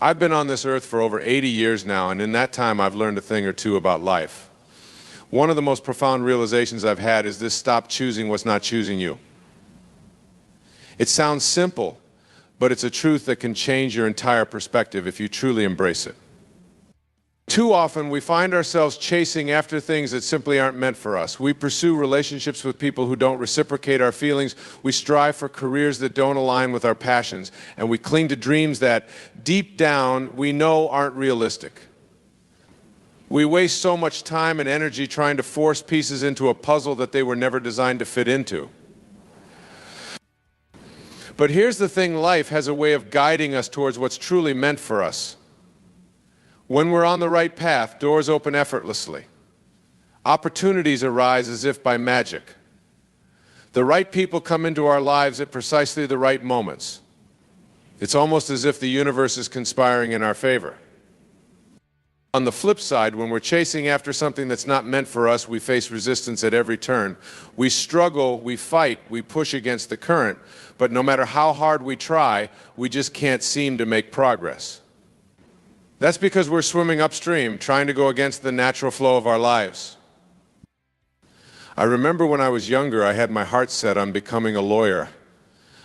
I've been on this earth for over 80 years now, and in that time I've learned a thing or two about life. One of the most profound realizations I've had is this: stop choosing what's not choosing you. It sounds simple, but it's a truth that can change your entire perspective if you truly embrace it. Too often we find ourselves chasing after things that simply aren't meant for us. We pursue relationships with people who don't reciprocate our feelings. We strive for careers that don't align with our passions. And we cling to dreams that, deep down, we know aren't realistic. We waste so much time and energy trying to force pieces into a puzzle that they were never designed to fit into. But here's the thing: life has a way of guiding us towards what's truly meant for us. When we're on the right path, doors open effortlessly. Opportunities arise as if by magic. The right people come into our lives at precisely the right moments. It's almost as if the universe is conspiring in our favor. On the flip side, when we're chasing after something that's not meant for us, we face resistance at every turn. We struggle, we fight, we push against the current, but no matter how hard we try, we just can't seem to make progress. That's because we're swimming upstream, trying to go against the natural flow of our lives. I remember when I was younger, I had my heart set on becoming a lawyer.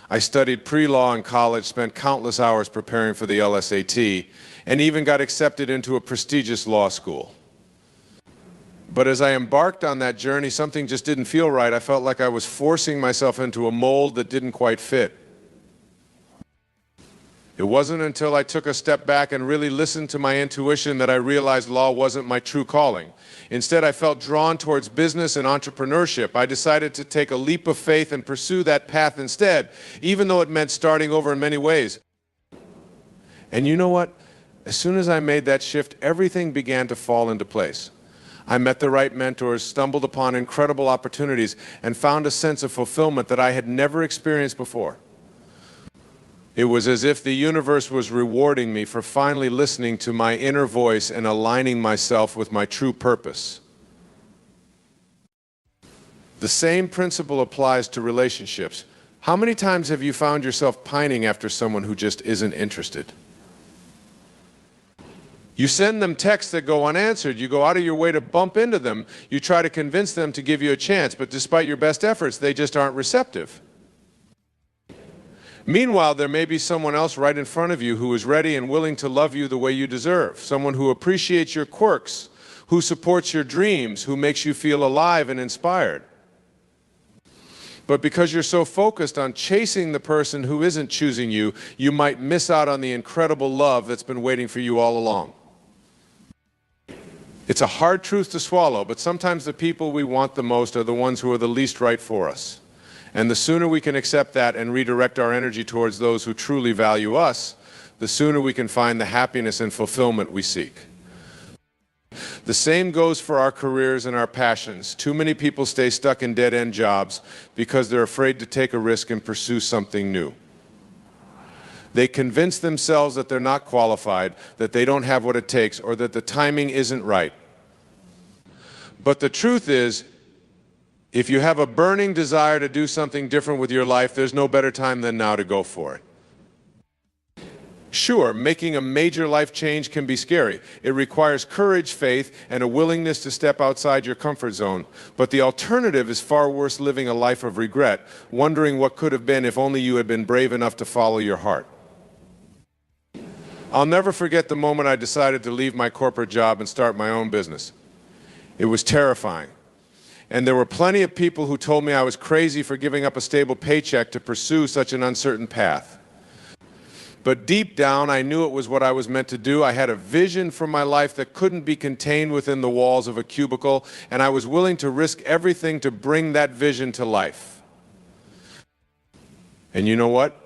I studied pre-law in college, spent countless hours preparing for the LSAT, and even got accepted into a prestigious law school. But as I embarked on that journey, something just didn't feel right. I felt like I was forcing myself into a mold that didn't quite fit. It wasn't until I took a step back and really listened to my intuition that I realized law wasn't my true calling. Instead, I felt drawn towards business and entrepreneurship. I decided to take a leap of faith and pursue that path instead, even though it meant starting over in many ways. And you know what? As soon as I made that shift, everything began to fall into place. I met the right mentors, stumbled upon incredible opportunities, and found a sense of fulfillment that I had never experienced before. It was as if the universe was rewarding me for finally listening to my inner voice and aligning myself with my true purpose. The same principle applies to relationships. How many times have you found yourself pining after someone who just isn't interested? You send them texts that go unanswered. You go out of your way to bump into them. You try to convince them to give you a chance, but despite your best efforts, they just aren't receptive. Meanwhile, there may be someone else right in front of you who is ready and willing to love you the way you deserve, someone who appreciates your quirks, who supports your dreams, who makes you feel alive and inspired. But because you're so focused on chasing the person who isn't choosing you, you might miss out on the incredible love that's been waiting for you all along. It's a hard truth to swallow, but sometimes the people we want the most are the ones who are the least right for us. And the sooner we can accept that and redirect our energy towards those who truly value us, the sooner we can find the happiness and fulfillment we seek. The same goes for our careers and our passions. Too many people stay stuck in dead-end jobs because they're afraid to take a risk and pursue something new. They convince themselves that they're not qualified, that they don't have what it takes, or that the timing isn't right. But the truth is, if you have a burning desire to do something different with your life, there's no better time than now to go for it. Sure, making a major life change can be scary. It requires courage, faith, and a willingness to step outside your comfort zone. But the alternative is far worse: living a life of regret, wondering what could have been if only you had been brave enough to follow your heart. I'll never forget the moment I decided to leave my corporate job and start my own business. It was terrifying. And there were plenty of people who told me I was crazy for giving up a stable paycheck to pursue such an uncertain path. But deep down, I knew it was what I was meant to do. I had a vision for my life that couldn't be contained within the walls of a cubicle, and I was willing to risk everything to bring that vision to life. And you know what?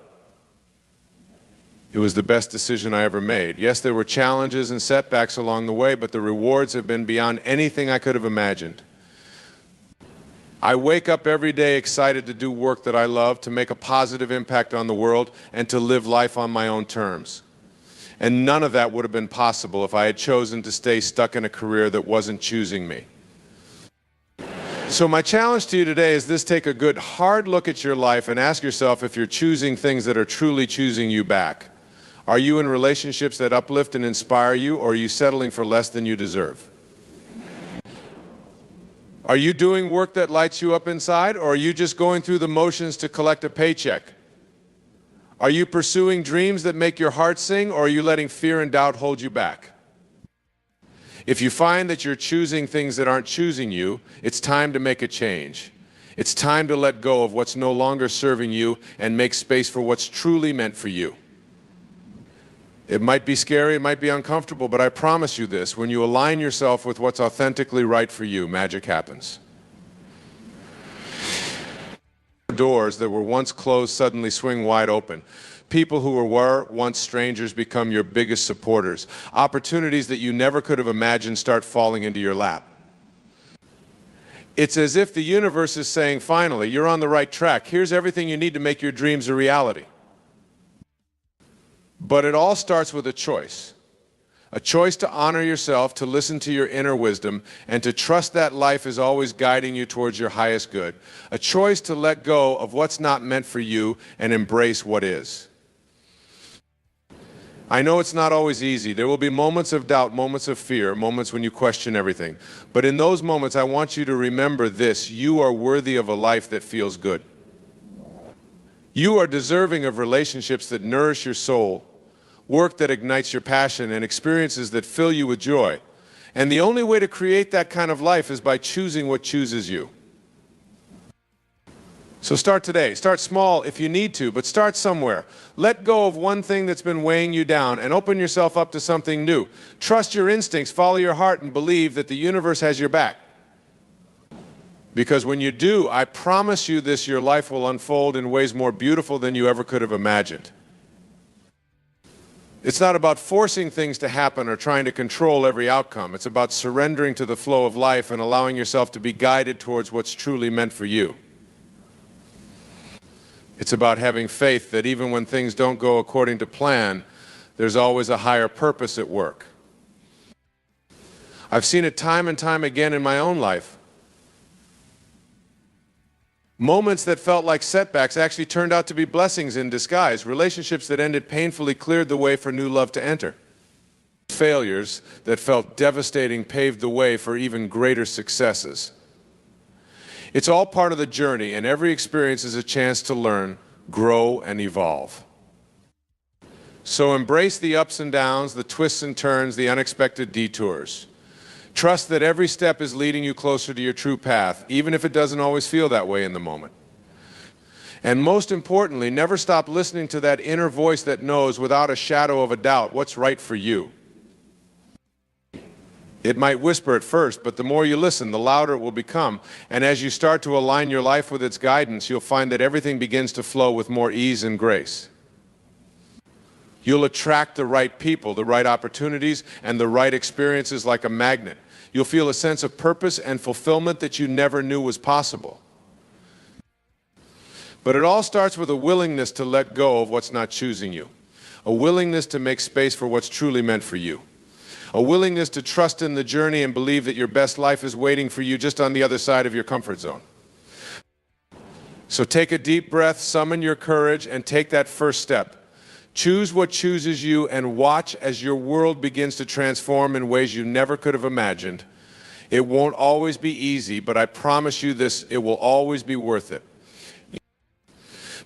It was the best decision I ever made. Yes, there were challenges and setbacks along the way, but the rewards have been beyond anything I could have imagined. I wake up every day excited to do work that I love, to make a positive impact on the world, and to live life on my own terms. And none of that would have been possible if I had chosen to stay stuck in a career that wasn't choosing me. So my challenge to you today is this: take a good hard look at your life and ask yourself if you're choosing things that are truly choosing you back. Are you in relationships that uplift and inspire you, or are you settling for less than you deserve? Are you doing work that lights you up inside, or are you just going through the motions to collect a paycheck? Are you pursuing dreams that make your heart sing, or are you letting fear and doubt hold you back? If you find that you're choosing things that aren't choosing you, it's time to make a change. It's time to let go of what's no longer serving you and make space for what's truly meant for you. It might be scary, it might be uncomfortable, but I promise you this, when you align yourself with what's authentically right for you, magic happens. Doors that were once closed suddenly swing wide open. People who were once strangers become your biggest supporters. Opportunities that you never could have imagined start falling into your lap. It's as if the universe is saying, finally, you're on the right track. Here's everything you need to make your dreams a reality. But it all starts with a choice to honor yourself, to listen to your inner wisdom, and to trust that life is always guiding you towards your highest good. A choice to let go of what's not meant for you and embrace what is. I know it's not always easy. There will be moments of doubt, moments of fear, moments when you question everything. But in those moments, I want you to remember this: you are worthy of a life that feels good. You are deserving of relationships that nourish your soul, work that ignites your passion, and experiences that fill you with joy. And the only way to create that kind of life is by choosing what chooses you. So start today. Start small if you need to, but start somewhere. Let go of one thing that's been weighing you down and open yourself up to something new. Trust your instincts, follow your heart, and believe that the universe has your back. Because when you do, I promise you this, your life will unfold in ways more beautiful than you ever could have imagined. It's not about forcing things to happen or trying to control every outcome. It's about surrendering to the flow of life and allowing yourself to be guided towards what's truly meant for you. It's about having faith that even when things don't go according to plan, there's always a higher purpose at work. I've seen it time and time again in my own life. Moments that felt like setbacks actually turned out to be blessings in disguise. Relationships that ended painfully cleared the way for new love to enter. Failures that felt devastating paved the way for even greater successes. It's all part of the journey, and every experience is a chance to learn, grow, and evolve. So embrace the ups and downs, the twists and turns, the unexpected detours. Trust that every step is leading you closer to your true path, even if it doesn't always feel that way in the moment. And most importantly, never stop listening to that inner voice that knows without a shadow of a doubt what's right for you. It might whisper at first, but the more you listen, the louder it will become. And as you start to align your life with its guidance, you'll find that everything begins to flow with more ease and grace. You'll attract the right people, the right opportunities, and the right experiences like a magnet. You'll feel a sense of purpose and fulfillment that you never knew was possible. But it all starts with a willingness to let go of what's not choosing you, a willingness to make space for what's truly meant for you, a willingness to trust in the journey and believe that your best life is waiting for you just on the other side of your comfort zone. So take a deep breath, summon your courage, and take that first step. Choose what chooses you and watch as your world begins to transform in ways you never could have imagined. It won't always be easy, but I promise you this, it will always be worth it.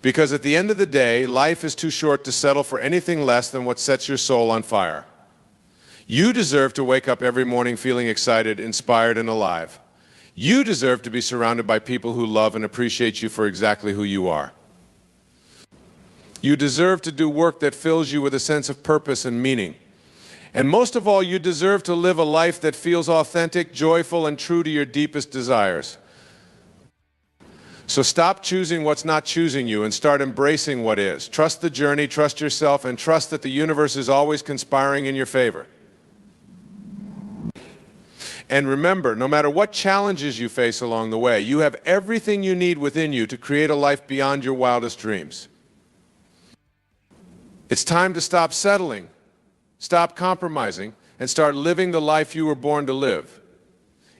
Because at the end of the day, life is too short to settle for anything less than what sets your soul on fire. You deserve to wake up every morning feeling excited, inspired, and alive. You deserve to be surrounded by people who love and appreciate you for exactly who you are. You deserve to do work that fills you with a sense of purpose and meaning. And most of all, you deserve to live a life that feels authentic, joyful, and true to your deepest desires. So stop choosing what's not choosing you and start embracing what is. Trust the journey, trust yourself, and trust that the universe is always conspiring in your favor. And remember, no matter what challenges you face along the way, you have everything you need within you to create a life beyond your wildest dreams. It's time to stop settling, stop compromising, and start living the life you were born to live.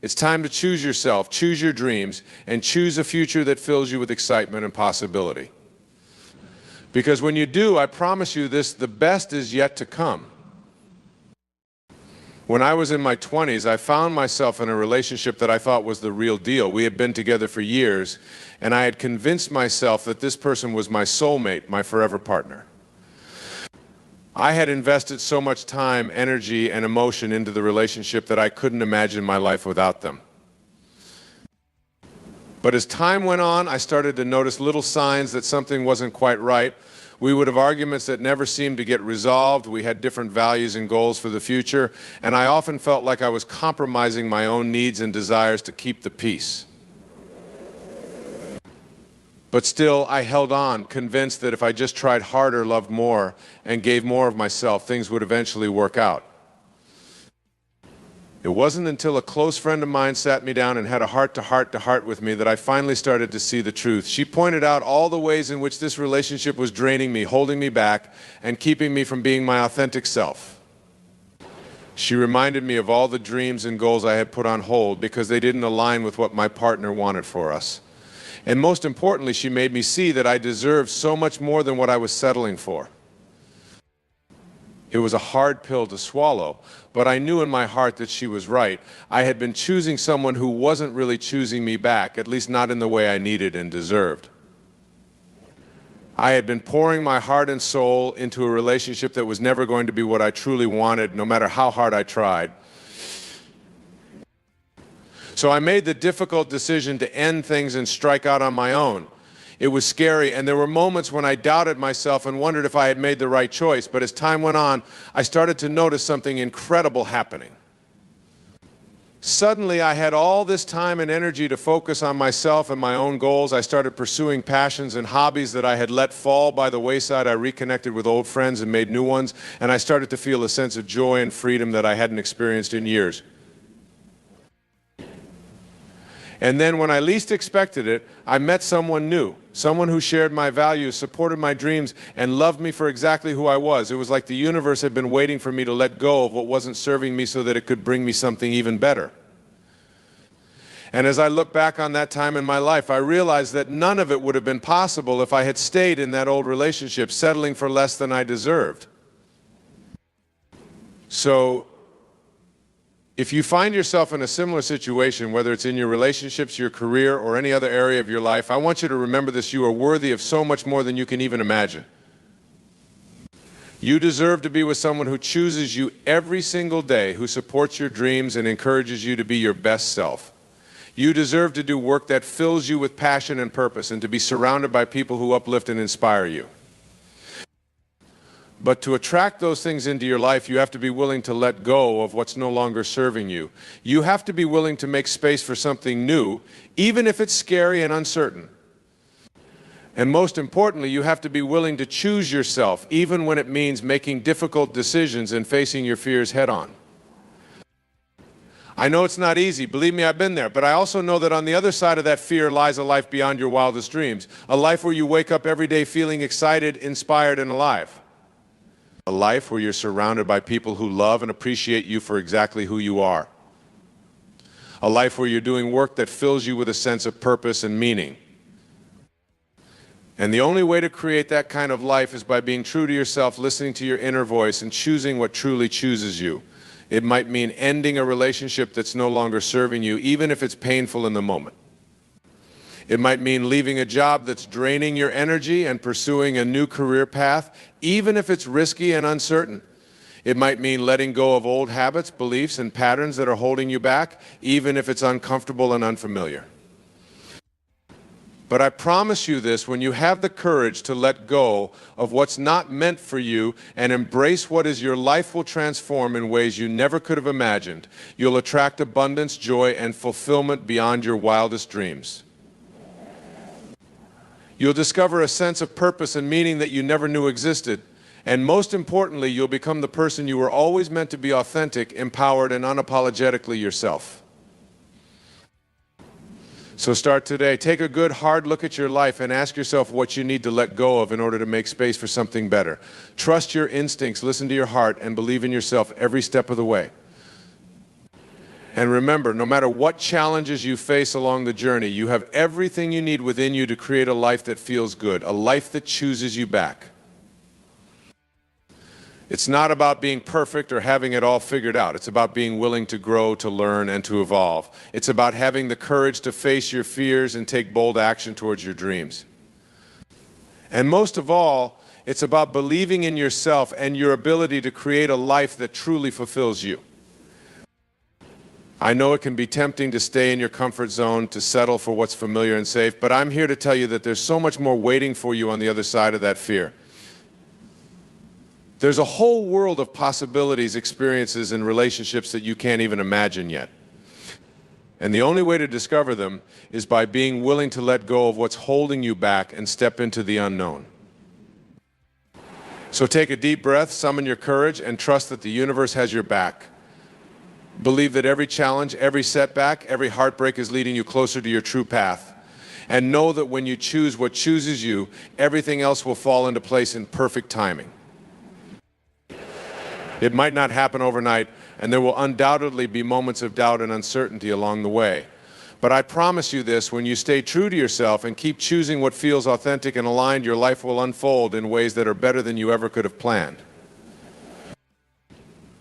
It's time to choose yourself, choose your dreams, and choose a future that fills you with excitement and possibility. Because when you do, I promise you this, the best is yet to come. When I was in my 20s, I found myself in a relationship that I thought was the real deal. We had been together for years, and I had convinced myself that this person was my soulmate, my forever partner. I had invested so much time, energy, and emotion into the relationship that I couldn't imagine my life without them. But as time went on, I started to notice little signs that something wasn't quite right. We would have arguments that never seemed to get resolved. We had different values and goals for the future, and I often felt like I was compromising my own needs and desires to keep the peace. But still, I held on, convinced that if I just tried harder, loved more, and gave more of myself, things would eventually work out. It wasn't until a close friend of mine sat me down and had a heart-to-heart with me that I finally started to see the truth. She pointed out all the ways in which this relationship was draining me, holding me back, and keeping me from being my authentic self. She reminded me of all the dreams and goals I had put on hold because they didn't align with what my partner wanted for us. And most importantly, she made me see that I deserved so much more than what I was settling for. It was a hard pill to swallow, but I knew in my heart that she was right. I had been choosing someone who wasn't really choosing me back, at least not in the way I needed and deserved. I had been pouring my heart and soul into a relationship that was never going to be what I truly wanted, no matter how hard I tried. So I made the difficult decision to end things and strike out on my own. It was scary, and there were moments when I doubted myself and wondered if I had made the right choice. But as time went on, I started to notice something incredible happening. Suddenly, I had all this time and energy to focus on myself and my own goals. I started pursuing passions and hobbies that I had let fall by the wayside. I reconnected with old friends and made new ones, and I started to feel a sense of joy and freedom that I hadn't experienced in years. And then when I least expected it, I met someone new, someone who shared my values, supported my dreams, and loved me for exactly who I was. It was like the universe had been waiting for me to let go of what wasn't serving me so that it could bring me something even better. And as I look back on that time in my life, I realized that none of it would have been possible if I had stayed in that old relationship, settling for less than I deserved. So, if you find yourself in a similar situation, whether it's in your relationships, your career, or any other area of your life, I want you to remember this: you are worthy of so much more than you can even imagine. You deserve to be with someone who chooses you every single day, who supports your dreams and encourages you to be your best self. You deserve to do work that fills you with passion and purpose, and to be surrounded by people who uplift and inspire you. But to attract those things into your life, you have to be willing to let go of what's no longer serving you. You have to be willing to make space for something new, even if it's scary and uncertain. And most importantly, you have to be willing to choose yourself, even when it means making difficult decisions and facing your fears head on. I know it's not easy, believe me, I've been there, but I also know that on the other side of that fear lies a life beyond your wildest dreams, a life where you wake up every day feeling excited, inspired, and alive. A life where you're surrounded by people who love and appreciate you for exactly who you are. A life where you're doing work that fills you with a sense of purpose and meaning. And the only way to create that kind of life is by being true to yourself, listening to your inner voice, and choosing what truly chooses you. It might mean ending a relationship that's no longer serving you, even if it's painful in the moment. It might mean leaving a job that's draining your energy and pursuing a new career path, even if it's risky and uncertain. It might mean letting go of old habits, beliefs, and patterns that are holding you back, even if it's uncomfortable and unfamiliar. But I promise you this: when you have the courage to let go of what's not meant for you and embrace what is, your life will transform in ways you never could have imagined. You'll attract abundance, joy, and fulfillment beyond your wildest dreams. You'll discover a sense of purpose and meaning that you never knew existed. And most importantly, you'll become the person you were always meant to be: authentic, empowered, and unapologetically yourself. So start today. Take a good, hard look at your life and ask yourself what you need to let go of in order to make space for something better. Trust your instincts, listen to your heart, and believe in yourself every step of the way. And remember, no matter what challenges you face along the journey, you have everything you need within you to create a life that feels good, a life that chooses you back. It's not about being perfect or having it all figured out. It's about being willing to grow, to learn, and to evolve. It's about having the courage to face your fears and take bold action towards your dreams. And most of all, it's about believing in yourself and your ability to create a life that truly fulfills you. I know it can be tempting to stay in your comfort zone, to settle for what's familiar and safe, but I'm here to tell you that there's so much more waiting for you on the other side of that fear. There's a whole world of possibilities, experiences, and relationships that you can't even imagine yet. And the only way to discover them is by being willing to let go of what's holding you back and step into the unknown. So take a deep breath, summon your courage, and trust that the universe has your back. Believe that every challenge, every setback, every heartbreak is leading you closer to your true path. And know that when you choose what chooses you, everything else will fall into place in perfect timing. It might not happen overnight, and there will undoubtedly be moments of doubt and uncertainty along the way. But I promise you this, when you stay true to yourself and keep choosing what feels authentic and aligned, your life will unfold in ways that are better than you ever could have planned.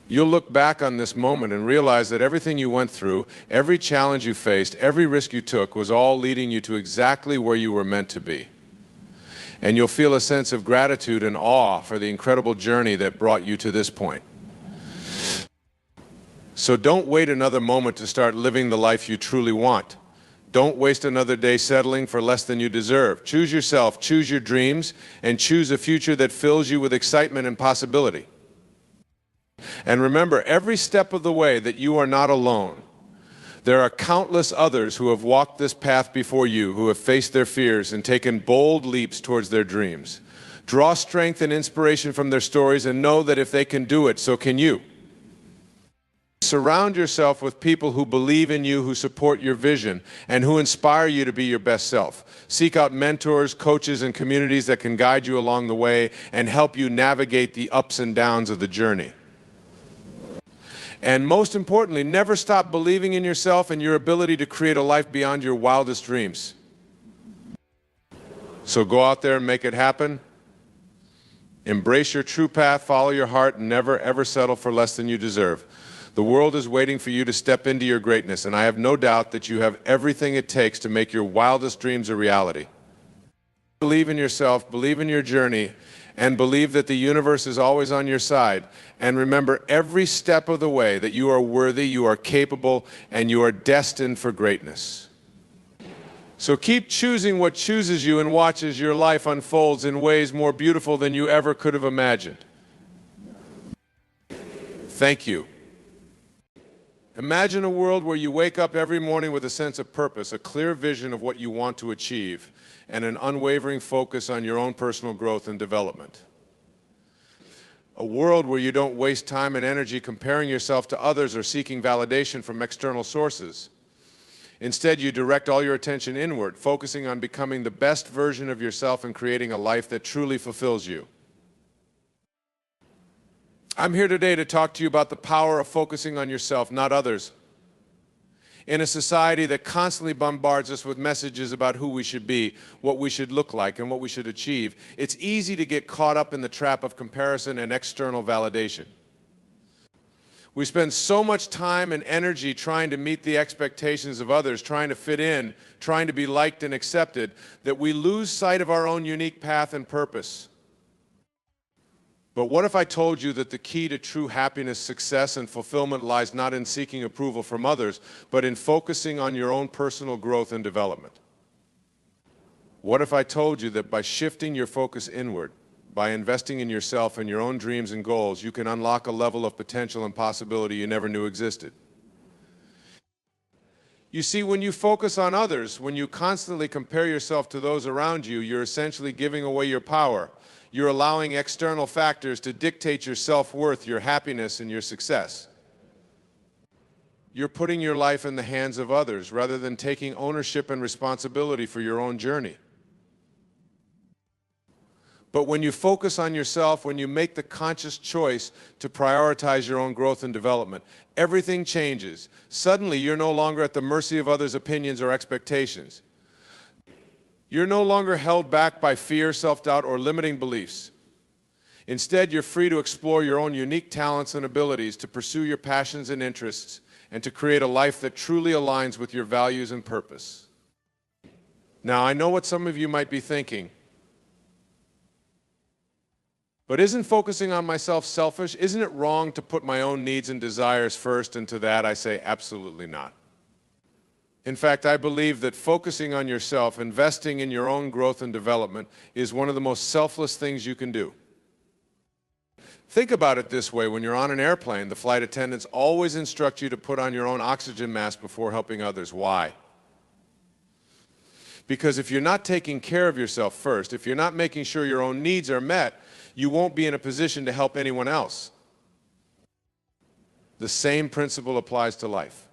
You'll look back on this moment and realize that everything you went through, every challenge you faced, every risk you took was all leading you to exactly where you were meant to be. And you'll feel a sense of gratitude and awe for the incredible journey that brought you to this point. So don't wait another moment to start living the life you truly want. Don't waste another day settling for less than you deserve. Choose yourself, choose your dreams, and choose a future that fills you with excitement and possibility. And remember, every step of the way, that you are not alone. There are countless others who have walked this path before you, who have faced their fears and taken bold leaps towards their dreams. Draw strength and inspiration from their stories and know that if they can do it, so can you. Surround yourself with people who believe in you, who support your vision, and who inspire you to be your best self. Seek out mentors, coaches, and communities that can guide you along the way and help you navigate the ups and downs of the journey. And most importantly, never stop believing in yourself and your ability to create a life beyond your wildest dreams. So go out there and make it happen. Embrace your true path, follow your heart, and never ever settle for less than you deserve. The world is waiting for you to step into your greatness, and I have no doubt that you have everything it takes to make your wildest dreams a reality. Believe in yourself, believe in your journey, and believe that the universe is always on your side. And remember every step of the way that you are worthy, you are capable, and you are destined for greatness. So keep choosing what chooses you and watch as your life unfolds in ways more beautiful than you ever could have imagined. Thank you. Imagine a world where you wake up every morning with a sense of purpose, a clear vision of what you want to achieve, and an unwavering focus on your own personal growth and development. A world where you don't waste time and energy comparing yourself to others or seeking validation from external sources. Instead, you direct all your attention inward, focusing on becoming the best version of yourself and creating a life that truly fulfills you. I'm here today to talk to you about the power of focusing on yourself, not others. In a society that constantly bombards us with messages about who we should be, what we should look like, and what we should achieve, it's easy to get caught up in the trap of comparison and external validation. We spend so much time and energy trying to meet the expectations of others, trying to fit in, trying to be liked and accepted, that we lose sight of our own unique path and purpose. But what if I told you that the key to true happiness, success, and fulfillment lies not in seeking approval from others, but in focusing on your own personal growth and development? What if I told you that by shifting your focus inward, by investing in yourself and your own dreams and goals, you can unlock a level of potential and possibility you never knew existed? You see, when you focus on others, when you constantly compare yourself to those around you, you're essentially giving away your power. You're allowing external factors to dictate your self-worth, your happiness, and your success. You're putting your life in the hands of others rather than taking ownership and responsibility for your own journey. But when you focus on yourself, when you make the conscious choice to prioritize your own growth and development, everything changes. Suddenly, you're no longer at the mercy of others' opinions or expectations. You're no longer held back by fear, self-doubt, or limiting beliefs. Instead, you're free to explore your own unique talents and abilities, to pursue your passions and interests, and to create a life that truly aligns with your values and purpose. Now, I know what some of you might be thinking. But isn't focusing on myself selfish? Isn't it wrong to put my own needs and desires first? And to that I say absolutely not. In fact, I believe that focusing on yourself, investing in your own growth and development, is one of the most selfless things you can do. Think about it this way: when you're on an airplane, the flight attendants always instruct you to put on your own oxygen mask before helping others. Why? Because if you're not taking care of yourself first, if you're not making sure your own needs are met, you won't be in a position to help anyone else. The same principle applies to life.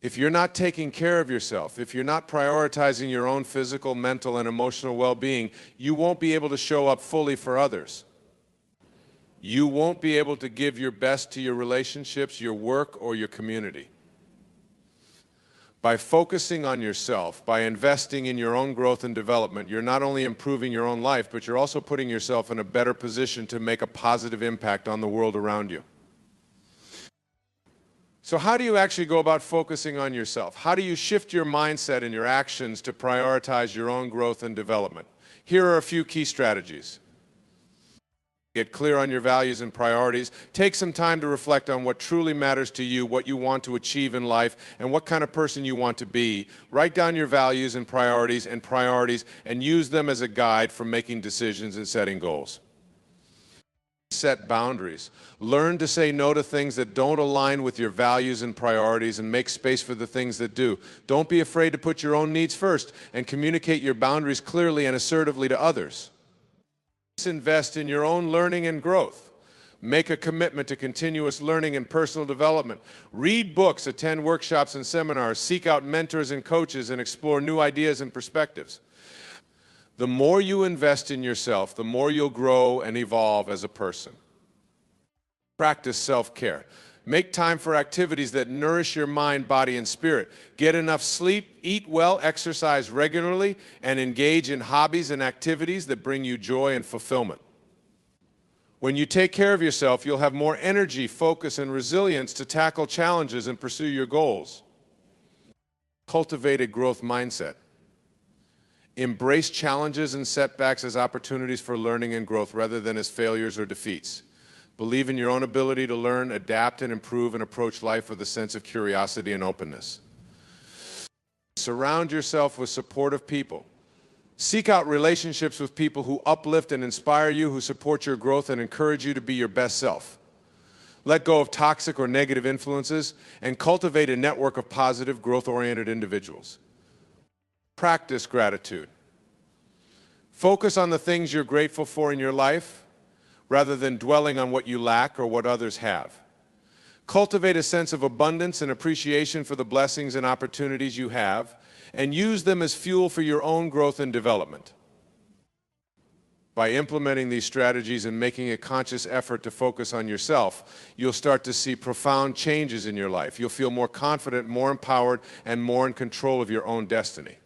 If you're not taking care of yourself, if you're not prioritizing your own physical, mental, and emotional well-being, you won't be able to show up fully for others. You won't be able to give your best to your relationships, your work, or your community. By focusing on yourself, by investing in your own growth and development, you're not only improving your own life, but you're also putting yourself in a better position to make a positive impact on the world around you. So how do you actually go about focusing on yourself? How do you shift your mindset and your actions to prioritize your own growth and development? Here are a few key strategies. Get clear on your values and priorities. Take some time to reflect on what truly matters to you, what you want to achieve in life, and what kind of person you want to be. Write down your values and priorities and use them as a guide for making decisions and setting goals. Set boundaries. Learn to say no to things that don't align with your values and priorities, and make space for the things that do. Don't be afraid to put your own needs first and communicate your boundaries clearly and assertively to others. Invest in your own learning and growth. Make a commitment to continuous learning and personal development. Read books, attend workshops and seminars, seek out mentors and coaches, and explore new ideas and perspectives. The more you invest in yourself, the more you'll grow and evolve as a person. Practice self-care. Make time for activities that nourish your mind, body, and spirit. Get enough sleep, eat well, exercise regularly, and engage in hobbies and activities that bring you joy and fulfillment. When you take care of yourself, you'll have more energy, focus, and resilience to tackle challenges and pursue your goals. Cultivate a growth mindset. Embrace challenges and setbacks as opportunities for learning and growth rather than as failures or defeats. Believe in your own ability to learn, adapt, and improve, and approach life with a sense of curiosity and openness. Surround yourself with supportive people. Seek out relationships with people who uplift and inspire you, who support your growth and encourage you to be your best self. Let go of toxic or negative influences and cultivate a network of positive, growth-oriented individuals. Practice gratitude. Focus on the things you're grateful for in your life, rather than dwelling on what you lack or what others have. Cultivate a sense of abundance and appreciation for the blessings and opportunities you have, and use them as fuel for your own growth and development. By implementing these strategies and making a conscious effort to focus on yourself, you'll start to see profound changes in your life. You'll feel more confident, more empowered, and more in control of your own destiny.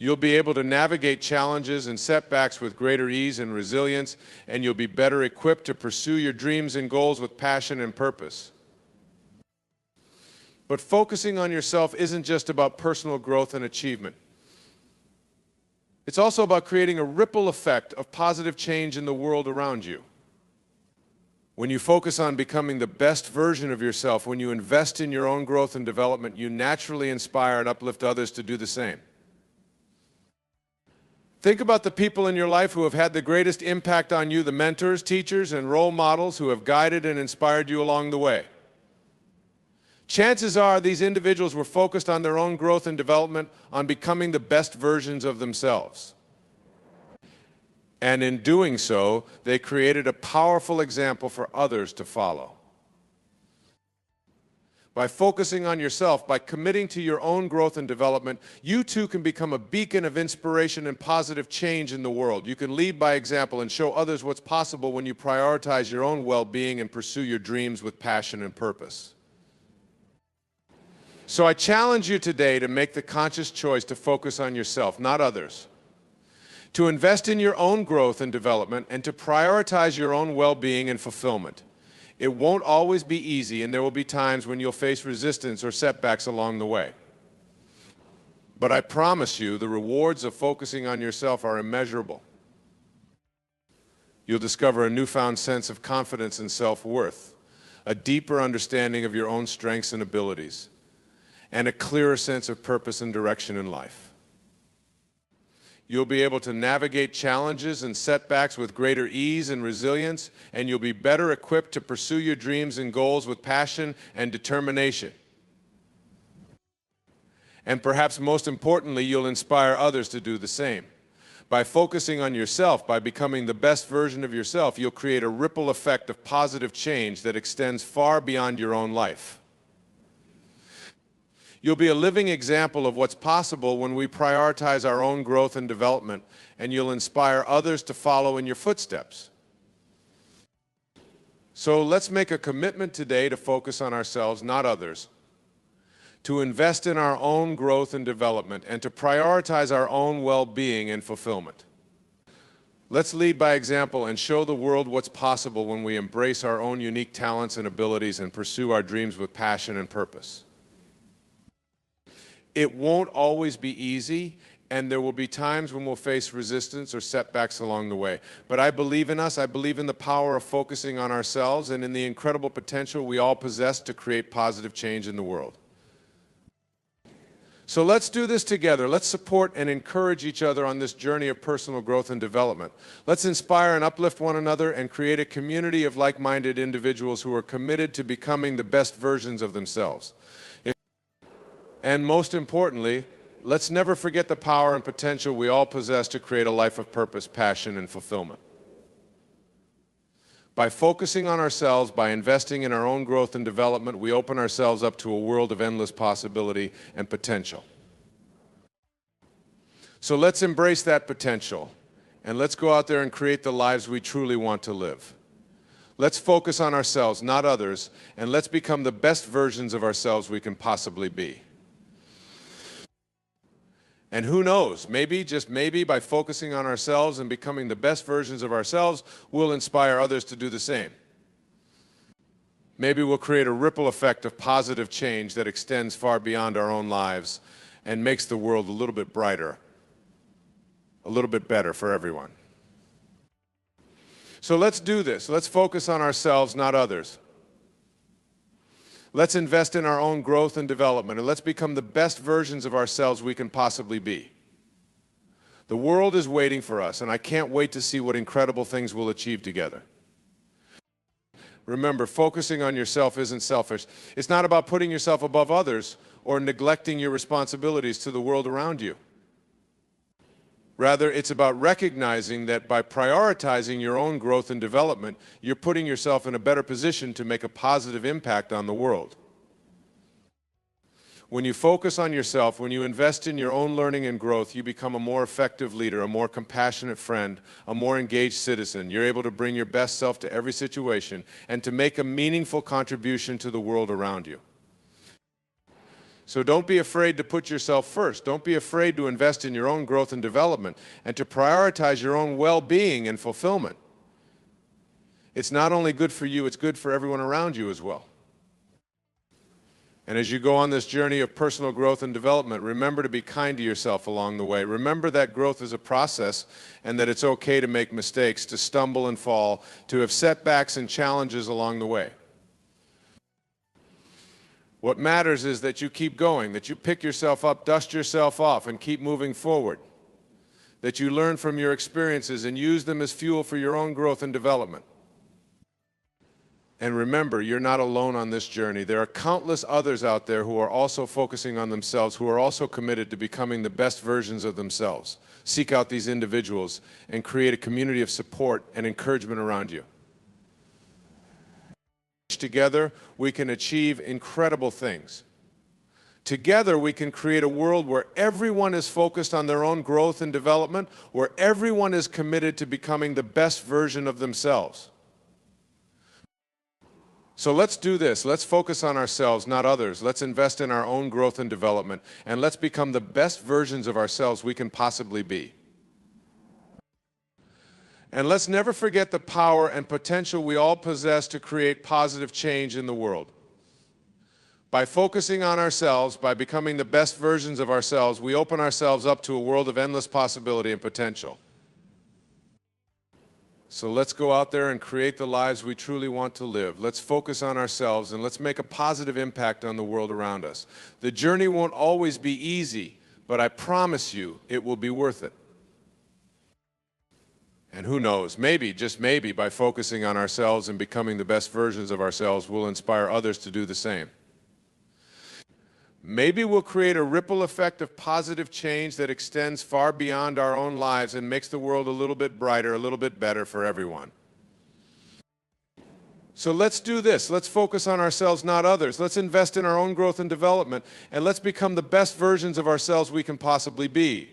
You'll be able to navigate challenges and setbacks with greater ease and resilience, and you'll be better equipped to pursue your dreams and goals with passion and purpose. But focusing on yourself isn't just about personal growth and achievement. It's also about creating a ripple effect of positive change in the world around you. When you focus on becoming the best version of yourself, when you invest in your own growth and development, you naturally inspire and uplift others to do the same. Think about the people in your life who have had the greatest impact on you, the mentors, teachers, and role models who have guided and inspired you along the way. Chances are these individuals were focused on their own growth and development, on becoming the best versions of themselves. And in doing so, they created a powerful example for others to follow. By focusing on yourself, by committing to your own growth and development, you too can become a beacon of inspiration and positive change in the world. You can lead by example and show others what's possible when you prioritize your own well-being and pursue your dreams with passion and purpose. So I challenge you today to make the conscious choice to focus on yourself, not others. To invest in your own growth and development and to prioritize your own well-being and fulfillment. It won't always be easy, and there will be times when you'll face resistance or setbacks along the way. But I promise you, the rewards of focusing on yourself are immeasurable. You'll discover a newfound sense of confidence and self-worth, a deeper understanding of your own strengths and abilities, and a clearer sense of purpose and direction in life. You'll be able to navigate challenges and setbacks with greater ease and resilience, and you'll be better equipped to pursue your dreams and goals with passion and determination. And perhaps most importantly, you'll inspire others to do the same. By focusing on yourself, by becoming the best version of yourself, you'll create a ripple effect of positive change that extends far beyond your own life. You'll be a living example of what's possible when we prioritize our own growth and development, and you'll inspire others to follow in your footsteps. So let's make a commitment today to focus on ourselves, not others, to invest in our own growth and development, and to prioritize our own well-being and fulfillment. Let's lead by example and show the world what's possible when we embrace our own unique talents and abilities and pursue our dreams with passion and purpose. It won't always be easy, and there will be times when we'll face resistance or setbacks along the way. But I believe in us, I believe in the power of focusing on ourselves and in the incredible potential we all possess to create positive change in the world. So let's do this together. Let's support and encourage each other on this journey of personal growth and development. Let's inspire and uplift one another and create a community of like-minded individuals who are committed to becoming the best versions of themselves. And most importantly, let's never forget the power and potential we all possess to create a life of purpose, passion, and fulfillment. By focusing on ourselves, by investing in our own growth and development, we open ourselves up to a world of endless possibility and potential. So let's embrace that potential, and let's go out there and create the lives we truly want to live. Let's focus on ourselves, not others, and let's become the best versions of ourselves we can possibly be. And who knows, maybe, just maybe, by focusing on ourselves and becoming the best versions of ourselves, we'll inspire others to do the same. Maybe we'll create a ripple effect of positive change that extends far beyond our own lives and makes the world a little bit brighter, a little bit better for everyone. So let's do this. Let's focus on ourselves, not others. Let's invest in our own growth and development, and let's become the best versions of ourselves we can possibly be. The world is waiting for us, and I can't wait to see what incredible things we'll achieve together. Remember, focusing on yourself isn't selfish. It's not about putting yourself above others or neglecting your responsibilities to the world around you. Rather, it's about recognizing that by prioritizing your own growth and development, you're putting yourself in a better position to make a positive impact on the world. When you focus on yourself, when you invest in your own learning and growth, you become a more effective leader, a more compassionate friend, a more engaged citizen. You're able to bring your best self to every situation and to make a meaningful contribution to the world around you. So don't be afraid to put yourself first. Don't be afraid to invest in your own growth and development and to prioritize your own well-being and fulfillment. It's not only good for you, it's good for everyone around you as well. And as you go on this journey of personal growth and development, remember to be kind to yourself along the way. Remember that growth is a process and that it's okay to make mistakes, to stumble and fall, to have setbacks and challenges along the way. What matters is that you keep going, that you pick yourself up, dust yourself off, and keep moving forward. That you learn from your experiences and use them as fuel for your own growth and development. And remember, you're not alone on this journey. There are countless others out there who are also focusing on themselves, who are also committed to becoming the best versions of themselves. Seek out these individuals and create a community of support and encouragement around you. together, we can achieve incredible things. Together, we can create a world where everyone is focused on their own growth and development, where everyone is committed to becoming the best version of themselves. So let's do this. Let's focus on ourselves, not others. Let's invest in our own growth and development, and let's become the best versions of ourselves we can possibly be. And let's never forget the power and potential we all possess to create positive change in the world. By focusing on ourselves, by becoming the best versions of ourselves, we open ourselves up to a world of endless possibility and potential. So let's go out there and create the lives we truly want to live. Let's focus on ourselves and let's make a positive impact on the world around us. The journey won't always be easy, but I promise you it will be worth it. And who knows, maybe, just maybe, by focusing on ourselves and becoming the best versions of ourselves, we'll inspire others to do the same. Maybe we'll create a ripple effect of positive change that extends far beyond our own lives and makes the world a little bit brighter, a little bit better for everyone. So let's do this. Let's focus on ourselves, not others. Let's invest in our own growth and development, and let's become the best versions of ourselves we can possibly be.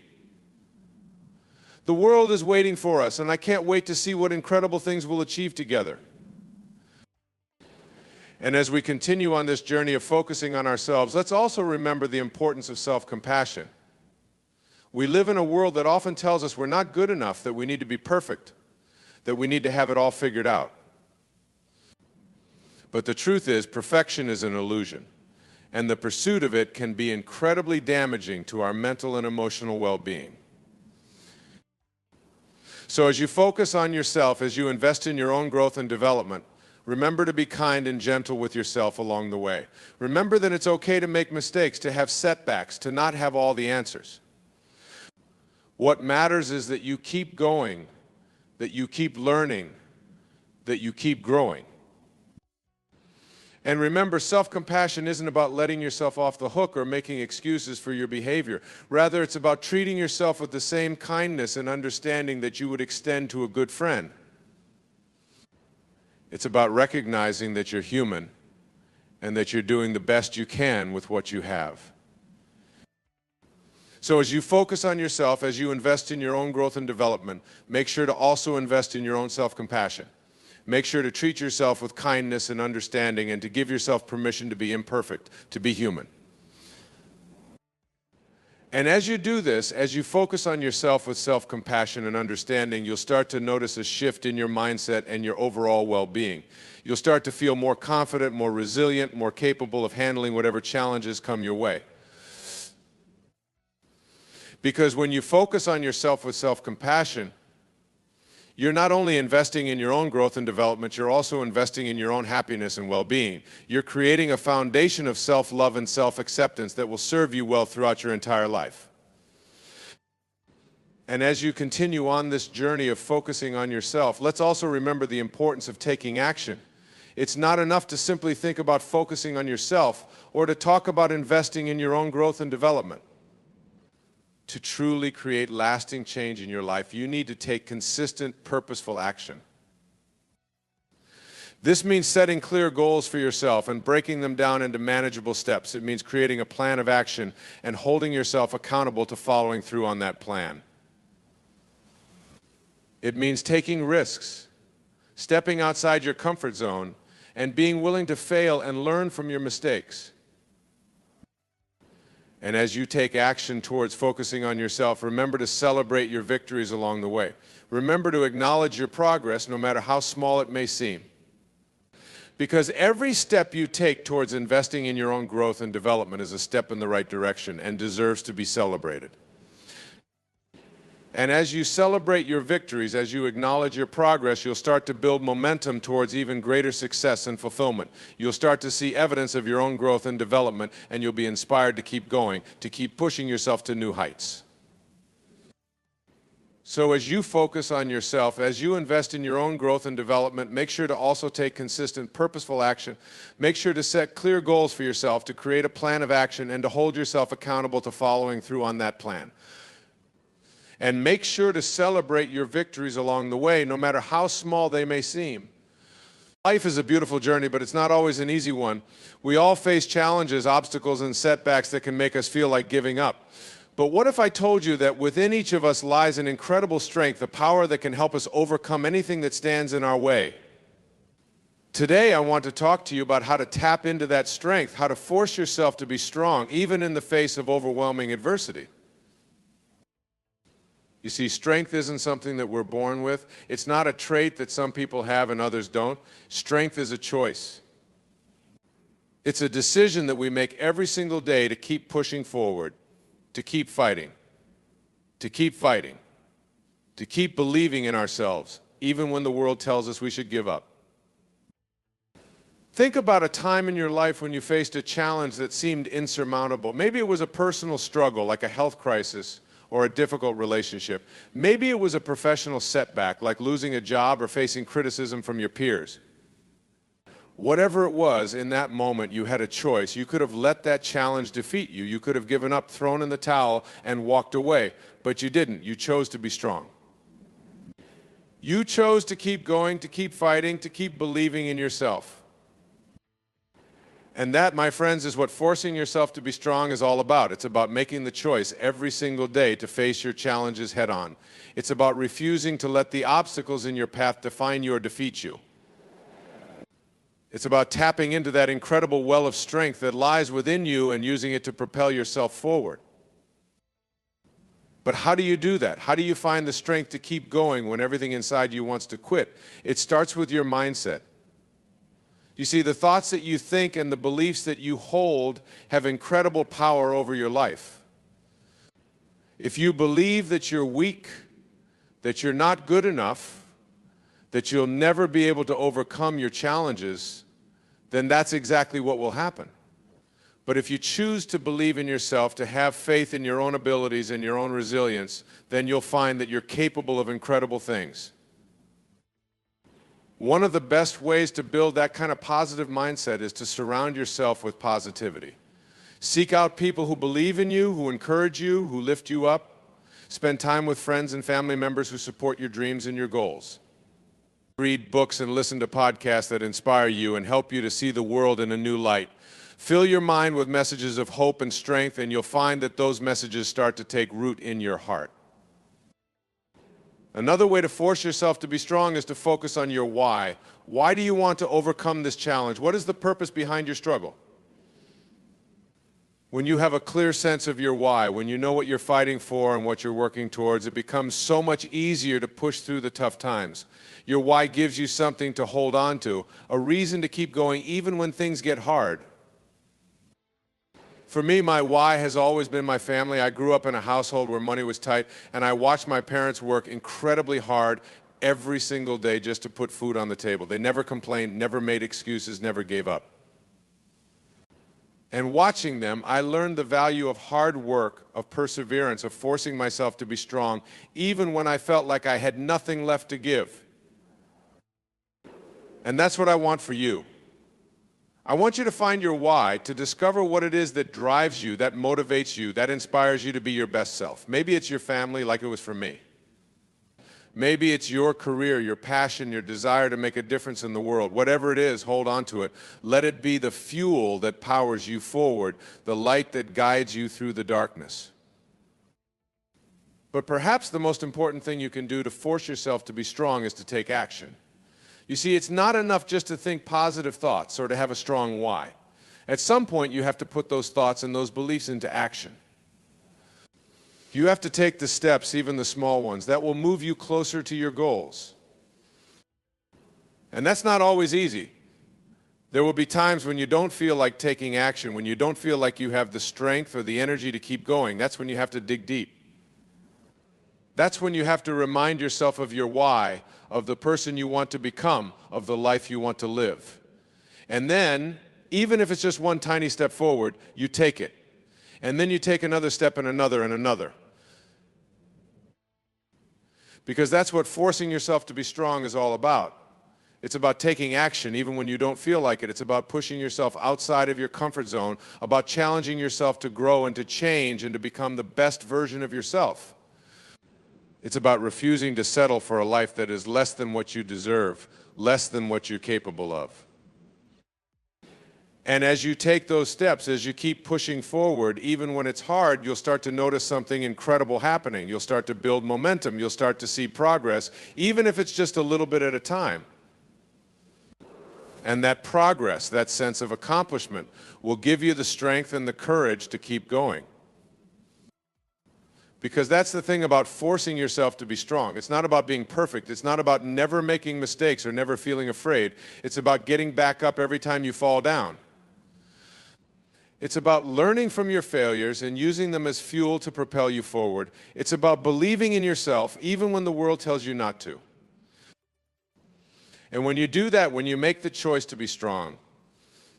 The world is waiting for us, and I can't wait to see what incredible things we'll achieve together. And as we continue on this journey of focusing on ourselves, let's also remember the importance of self-compassion. We live in a world that often tells us we're not good enough, that we need to be perfect, that we need to have it all figured out. But the truth is, perfection is an illusion, and the pursuit of it can be incredibly damaging to our mental and emotional well-being. So as you focus on yourself, as you invest in your own growth and development, remember to be kind and gentle with yourself along the way. Remember that it's okay to make mistakes, to have setbacks, to not have all the answers. What matters is that you keep going, that you keep learning, that you keep growing. And remember, self-compassion isn't about letting yourself off the hook or making excuses for your behavior. Rather, it's about treating yourself with the same kindness and understanding that you would extend to a good friend. It's about recognizing that you're human and that you're doing the best you can with what you have. So as you focus on yourself, as you invest in your own growth and development, make sure to also invest in your own self-compassion. Make sure to treat yourself with kindness and understanding and to give yourself permission to be imperfect, to be human. And as you do this, as you focus on yourself with self-compassion and understanding, you'll start to notice a shift in your mindset and your overall well-being. You'll start to feel more confident, more resilient, more capable of handling whatever challenges come your way. Because when you focus on yourself with self-compassion, you're not only investing in your own growth and development, you're also investing in your own happiness and well-being. You're creating a foundation of self-love and self-acceptance that will serve you well throughout your entire life. And as you continue on this journey of focusing on yourself, let's also remember the importance of taking action. It's not enough to simply think about focusing on yourself or to talk about investing in your own growth and development. To truly create lasting change in your life, you need to take consistent, purposeful action. This means setting clear goals for yourself and breaking them down into manageable steps. It means creating a plan of action and holding yourself accountable to following through on that plan. It means taking risks, stepping outside your comfort zone, and being willing to fail and learn from your mistakes. And as you take action towards focusing on yourself, remember to celebrate your victories along the way. Remember to acknowledge your progress, no matter how small it may seem. Because every step you take towards investing in your own growth and development is a step in the right direction and deserves to be celebrated. And as you celebrate your victories, as you acknowledge your progress, you'll start to build momentum towards even greater success and fulfillment. You'll start to see evidence of your own growth and development, and you'll be inspired to keep going, to keep pushing yourself to new heights. So as you focus on yourself, as you invest in your own growth and development, make sure to also take consistent, purposeful action. Make sure to set clear goals for yourself, to create a plan of action, and to hold yourself accountable to following through on that plan. And make sure to celebrate your victories along the way, no matter how small they may seem. Life is a beautiful journey, but it's not always an easy one. We all face challenges, obstacles, and setbacks that can make us feel like giving up. But what if I told you that within each of us lies an incredible strength, a power that can help us overcome anything that stands in our way? Today, I want to talk to you about how to tap into that strength, how to force yourself to be strong, even in the face of overwhelming adversity. You see, strength isn't something that we're born with. It's not a trait that some people have and others don't. Strength is a choice. It's a decision that we make every single day to keep pushing forward, to keep fighting, to keep fighting, to keep believing in ourselves, even when the world tells us we should give up. Think about a time in your life when you faced a challenge that seemed insurmountable. Maybe it was a personal struggle, like a health crisis, or a difficult relationship. Maybe it was a professional setback, like losing a job or facing criticism from your peers. Whatever it was, in that moment, you had a choice. You could have let that challenge defeat you. You could have given up, thrown in the towel, and walked away. But you didn't. You chose to be strong. You chose to keep going, to keep fighting, to keep believing in yourself. And that, my friends, is what forcing yourself to be strong is all about. It's about making the choice every single day to face your challenges head on. It's about refusing to let the obstacles in your path define you or defeat you. It's about tapping into that incredible well of strength that lies within you and using it to propel yourself forward. But how do you do that? How do you find the strength to keep going when everything inside you wants to quit? It starts with your mindset. You see, the thoughts that you think and the beliefs that you hold have incredible power over your life. If you believe that you're weak, that you're not good enough, that you'll never be able to overcome your challenges, then that's exactly what will happen. But if you choose to believe in yourself, to have faith in your own abilities and your own resilience, then you'll find that you're capable of incredible things. One of the best ways to build that kind of positive mindset is to surround yourself with positivity. Seek out people who believe in you, who encourage you, who lift you up. Spend time with friends and family members who support your dreams and your goals. Read books and listen to podcasts that inspire you and help you to see the world in a new light. Fill your mind with messages of hope and strength, and you'll find that those messages start to take root in your heart. Another way to force yourself to be strong is to focus on your why. Why do you want to overcome this challenge? What is the purpose behind your struggle? When you have a clear sense of your why, when you know what you're fighting for and what you're working towards, it becomes so much easier to push through the tough times. Your why gives you something to hold on to, a reason to keep going even when things get hard. For me, my why has always been my family. I grew up in a household where money was tight, and I watched my parents work incredibly hard every single day just to put food on the table. They never complained, never made excuses, never gave up. And watching them, I learned the value of hard work, of perseverance, of forcing myself to be strong, even when I felt like I had nothing left to give. And that's what I want for you. I want you to find your why, to discover what it is that drives you, that motivates you, that inspires you to be your best self. Maybe it's your family, like it was for me. Maybe it's your career, your passion, your desire to make a difference in the world. Whatever it is, hold on to it. Let it be the fuel that powers you forward, the light that guides you through the darkness. But perhaps the most important thing you can do to force yourself to be strong is to take action. You see, it's not enough just to think positive thoughts or to have a strong why. At some point, you have to put those thoughts and those beliefs into action. You have to take the steps, even the small ones, that will move you closer to your goals. And that's not always easy. There will be times when you don't feel like taking action, when you don't feel like you have the strength or the energy to keep going. That's when you have to dig deep. That's when you have to remind yourself of your why, of the person you want to become, of the life you want to live. And then, even if it's just one tiny step forward, you take it. And then you take another step and another and another. Because that's what forcing yourself to be strong is all about. It's about taking action even when you don't feel like it. It's about pushing yourself outside of your comfort zone, about challenging yourself to grow and to change and to become the best version of yourself. It's about refusing to settle for a life that is less than what you deserve, less than what you're capable of. And as you take those steps, as you keep pushing forward, even when it's hard, you'll start to notice something incredible happening. You'll start to build momentum. You'll start to see progress, even if it's just a little bit at a time. And that progress, that sense of accomplishment, will give you the strength and the courage to keep going. Because that's the thing about forcing yourself to be strong. It's not about being perfect. It's not about never making mistakes or never feeling afraid. It's about getting back up every time you fall down. It's about learning from your failures and using them as fuel to propel you forward. It's about believing in yourself even when the world tells you not to. And when you do that, when you make the choice to be strong,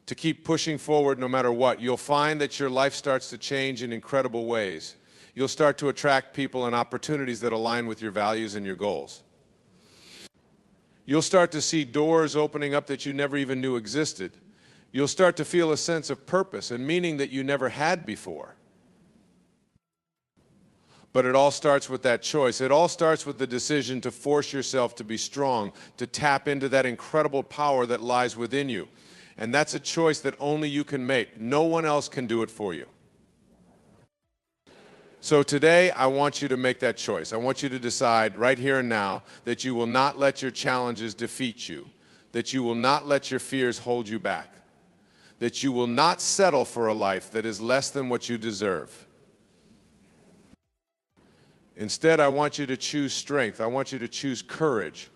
to keep pushing forward no matter what, you'll find that your life starts to change in incredible ways. You'll start to attract people and opportunities that align with your values and your goals. You'll start to see doors opening up that you never even knew existed. You'll start to feel a sense of purpose and meaning that you never had before. But it all starts with that choice. It all starts with the decision to force yourself to be strong, to tap into that incredible power that lies within you. And that's a choice that only you can make. No one else can do it for you. So today, I want you to make that choice. I want you to decide right here and now that you will not let your challenges defeat you, that you will not let your fears hold you back, that you will not settle for a life that is less than what you deserve. Instead, I want you to choose strength. I want you to choose courage.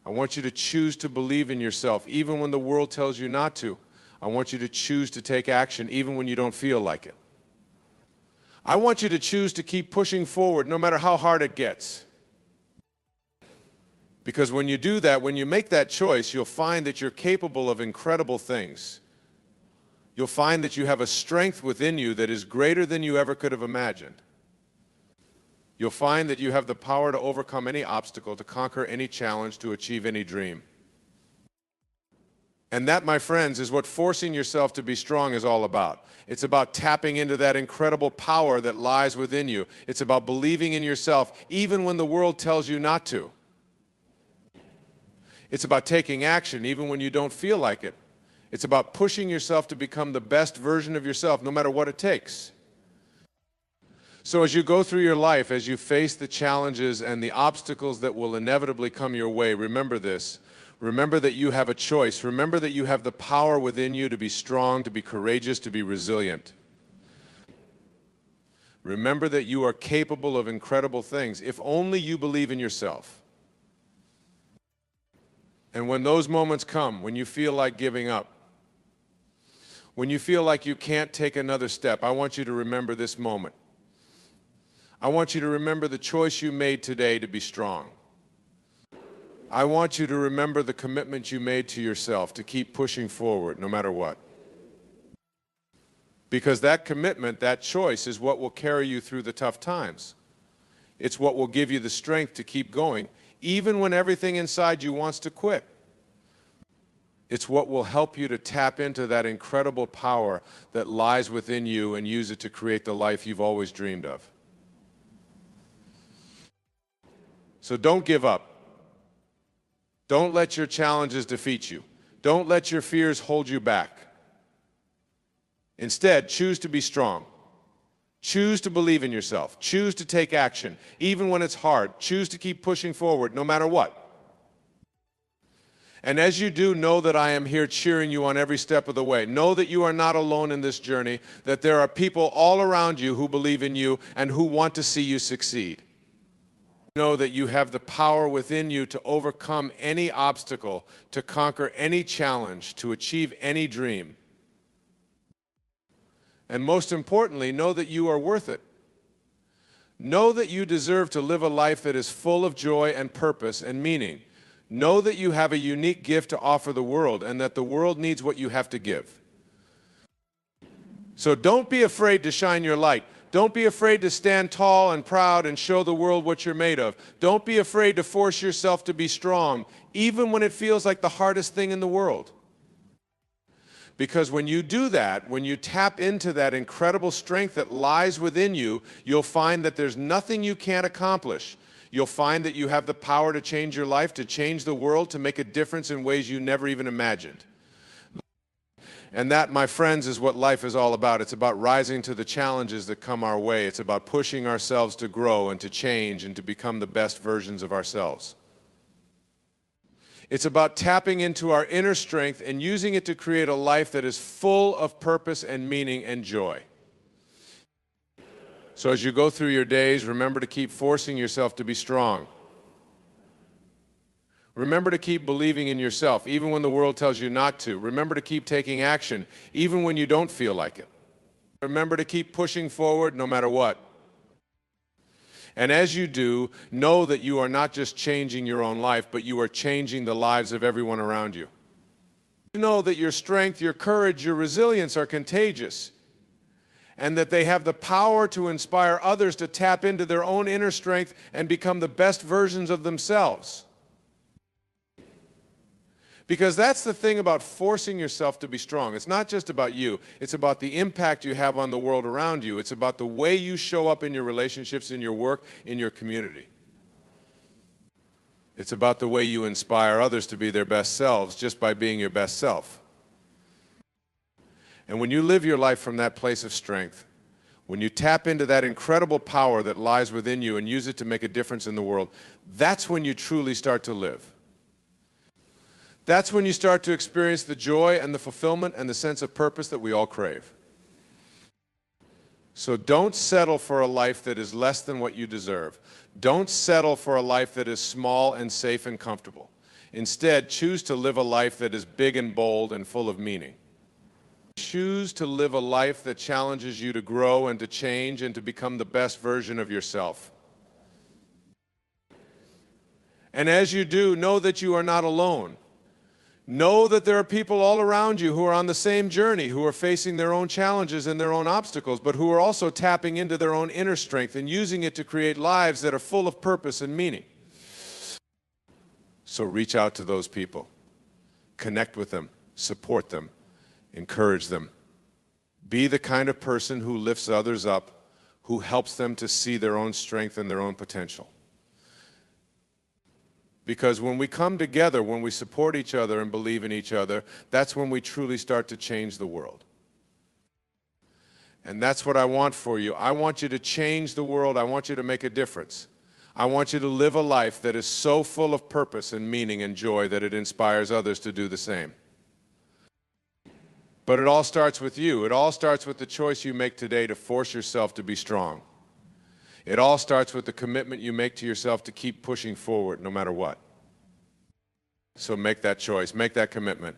I want you to choose to believe in yourself, even when the world tells you not to. I want you to choose to take action, even when you don't feel like it. I want you to choose to keep pushing forward, no matter how hard it gets. Because when you do that, when you make that choice, you'll find that you're capable of incredible things. You'll find that you have a strength within you that is greater than you ever could have imagined. You'll find that you have the power to overcome any obstacle, to conquer any challenge, to achieve any dream. And that, my friends, is what forcing yourself to be strong is all about. It's about tapping into that incredible power that lies within you. It's about believing in yourself, even when the world tells you not to. It's about taking action, even when you don't feel like it. It's about pushing yourself to become the best version of yourself, no matter what it takes. So as you go through your life, as you face the challenges and the obstacles that will inevitably come your way, remember this. Remember that you have a choice. Remember that you have the power within you to be strong, to be courageous, to be resilient. Remember that you are capable of incredible things, if only you believe in yourself. And when those moments come, when you feel like giving up, when you feel like you can't take another step, I want you to remember this moment. I want you to remember the choice you made today to be strong. I want you to remember the commitment you made to yourself to keep pushing forward no matter what. Because that commitment, that choice, is what will carry you through the tough times. It's what will give you the strength to keep going, even when everything inside you wants to quit. It's what will help you to tap into that incredible power that lies within you and use it to create the life you've always dreamed of. So don't give up. Don't let your challenges defeat you. Don't let your fears hold you back. Instead, choose to be strong. Choose to believe in yourself. Choose to take action, even when it's hard. Choose to keep pushing forward, no matter what. And as you do, know that I am here cheering you on every step of the way. Know that you are not alone in this journey, that there are people all around you who believe in you and who want to see you succeed. Know that you have the power within you to overcome any obstacle, to conquer any challenge, to achieve any dream. And most importantly, know that you are worth it. Know that you deserve to live a life that is full of joy and purpose and meaning. Know that you have a unique gift to offer the world and that the world needs what you have to give. So don't be afraid to shine your light. Don't be afraid to stand tall and proud and show the world what you're made of. Don't be afraid to force yourself to be strong, even when it feels like the hardest thing in the world. Because when you do that, when you tap into that incredible strength that lies within you, you'll find that there's nothing you can't accomplish. you'll find that you have the power to change your life, to change the world, to make a difference in ways you never even imagined. And that, my friends, is what life is all about. It's about rising to the challenges that come our way. It's about pushing ourselves to grow and to change and to become the best versions of ourselves. It's about tapping into our inner strength and using it to create a life that is full of purpose and meaning and joy. So as you go through your days, remember to keep forcing yourself to be strong. Remember to keep believing in yourself, even when the world tells you not to. Remember to keep taking action, even when you don't feel like it. Remember to keep pushing forward no matter what. And as you do, know that you are not just changing your own life, but you are changing the lives of everyone around you. Know that your strength, your courage, your resilience are contagious, and that they have the power to inspire others to tap into their own inner strength and become the best versions of themselves. Because that's the thing about forcing yourself to be strong. It's not just about you. It's about the impact you have on the world around you. It's about the way you show up in your relationships, in your work, in your community. It's about the way you inspire others to be their best selves just by being your best self. And when you live your life from that place of strength, when you tap into that incredible power that lies within you and use it to make a difference in the world, that's when you truly start to live. That's when you start to experience the joy and the fulfillment and the sense of purpose that we all crave. So don't settle for a life that is less than what you deserve. Don't settle for a life that is small and safe and comfortable. Instead, choose to live a life that is big and bold and full of meaning. Choose to live a life that challenges you to grow and to change and to become the best version of yourself. And as you do, know that you are not alone. Know that there are people all around you who are on the same journey, who are facing their own challenges and their own obstacles, but who are also tapping into their own inner strength and using it to create lives that are full of purpose and meaning. So reach out to those people. Connect with them. Support them. Encourage them. Be the kind of person who lifts others up, who helps them to see their own strength and their own potential. Because when we come together, when we support each other and believe in each other, that's when we truly start to change the world. And that's what I want for you. I want you to change the world. I want you to make a difference. I want you to live a life that is so full of purpose and meaning and joy that it inspires others to do the same. But it all starts with you. It all starts with the choice you make today to force yourself to be strong. It all starts with the commitment you make to yourself to keep pushing forward no matter what. So make that choice, make that commitment.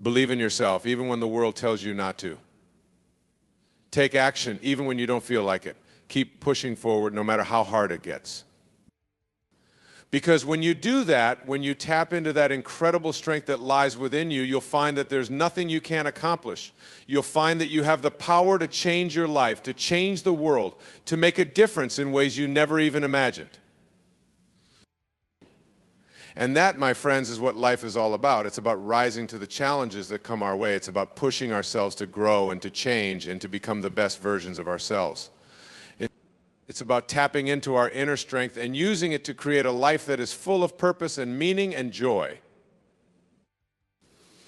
Believe in yourself even when the world tells you not to. Take action even when you don't feel like it. Keep pushing forward no matter how hard it gets. Because when you do that, when you tap into that incredible strength that lies within you, you'll find that there's nothing you can't accomplish. You'll find that you have the power to change your life, to change the world, to make a difference in ways you never even imagined. And that, my friends, is what life is all about. It's about rising to the challenges that come our way. It's about pushing ourselves to grow and to change and to become the best versions of ourselves. It's about tapping into our inner strength and using it to create a life that is full of purpose and meaning and joy.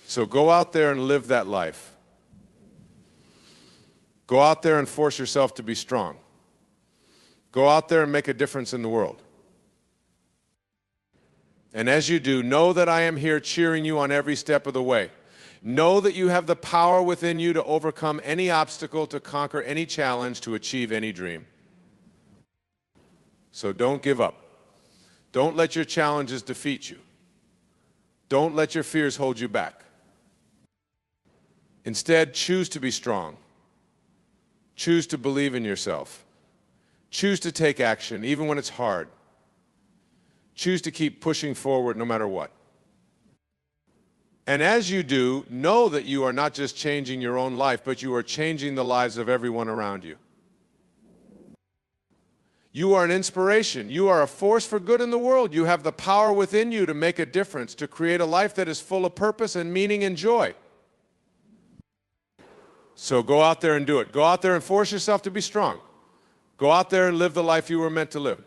So go out there and live that life. Go out there and force yourself to be strong. Go out there and make a difference in the world. And as you do, know that I am here cheering you on every step of the way. Know that you have the power within you to overcome any obstacle, to conquer any challenge, to achieve any dream. So don't give up. Don't let your challenges defeat you. Don't let your fears hold you back. Instead, choose to be strong. Choose to believe in yourself. Choose to take action, even when it's hard. Choose to keep pushing forward no matter what. And as you do, know that you are not just changing your own life, but you are changing the lives of everyone around you. You are an inspiration. You are a force for good in the world. You have the power within you to make a difference, to create a life that is full of purpose and meaning and joy. So go out there and do it. Go out there and force yourself to be strong. Go out there and live the life you were meant to live.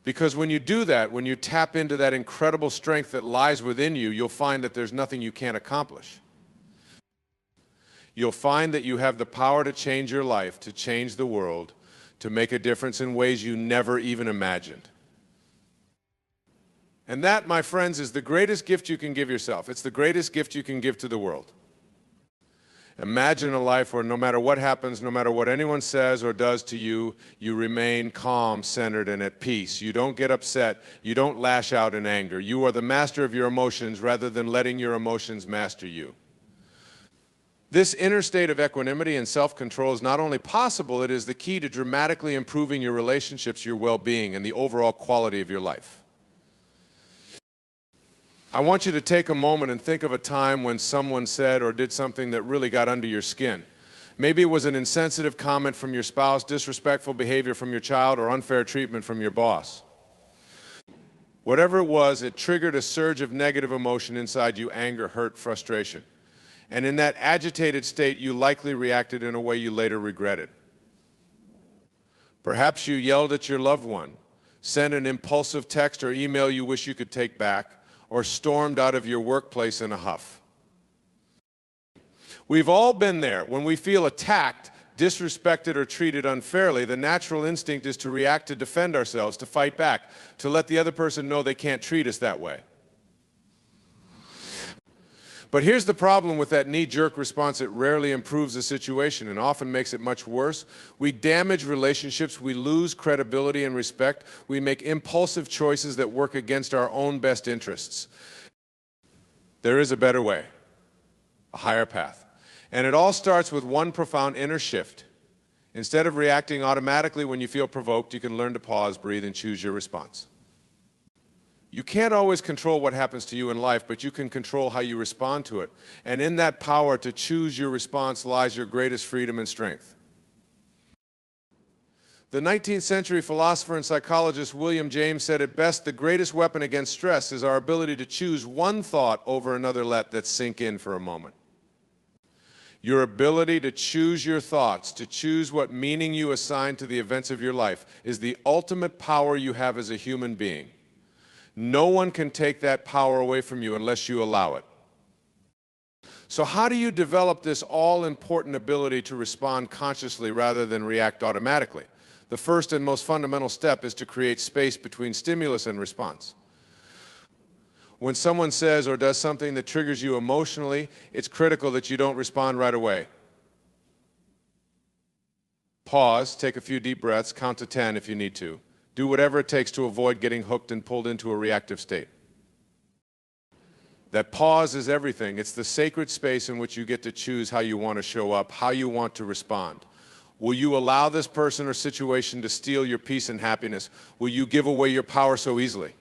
Because when you do that, when you tap into that incredible strength that lies within you, you'll find that there's nothing you can't accomplish. You'll find that you have the power to change your life, to change the world, to make a difference in ways you never even imagined. And that, my friends, is the greatest gift you can give yourself. It's the greatest gift you can give to the world. Imagine a life where no matter what happens, no matter what anyone says or does to you, you remain calm, centered, and at peace. You don't get upset. You don't lash out in anger. You are the master of your emotions rather than letting your emotions master you. This inner state of equanimity and self-control is not only possible, it is the key to dramatically improving your relationships, your well-being, and the overall quality of your life. I want you to take a moment and think of a time when someone said or did something that really got under your skin. Maybe it was an insensitive comment from your spouse, disrespectful behavior from your child, or unfair treatment from your boss. Whatever it was, it triggered a surge of negative emotion inside you: anger, hurt, frustration. And in that agitated state, you likely reacted in a way you later regretted. Perhaps you yelled at your loved one, sent an impulsive text or email you wish you could take back, or stormed out of your workplace in a huff. We've all been there. When we feel attacked, disrespected, or treated unfairly, the natural instinct is to react, to defend ourselves, to fight back, to let the other person know they can't treat us that way. But here's the problem with that knee-jerk response: it rarely improves the situation and often makes it much worse. We damage relationships, we lose credibility and respect, we make impulsive choices that work against our own best interests. There is a better way, a higher path. And it all starts with one profound inner shift. Instead of reacting automatically when you feel provoked, you can learn to pause, breathe, and choose your response. You can't always control what happens to you in life, but you can control how you respond to it. And in that power to choose your response lies your greatest freedom and strength. The 19th century philosopher and psychologist William James said it best: the greatest weapon against stress is our ability to choose one thought over another. Let that sink in for a moment. Your ability to choose your thoughts, to choose what meaning you assign to the events of your life, is the ultimate power you have as a human being. No one can take that power away from you unless you allow it. So how do you develop this all-important ability to respond consciously rather than react automatically? The first and most fundamental step is to create space between stimulus and response. When someone says or does something that triggers you emotionally, it's critical that you don't respond right away. Pause, take a few deep breaths, count to 10 if you need to. Do whatever it takes to avoid getting hooked and pulled into a reactive state. That pause is everything. It's the sacred space in which you get to choose how you want to show up, how you want to respond. Will you allow this person or situation to steal your peace and happiness? Will you give away your power so easily?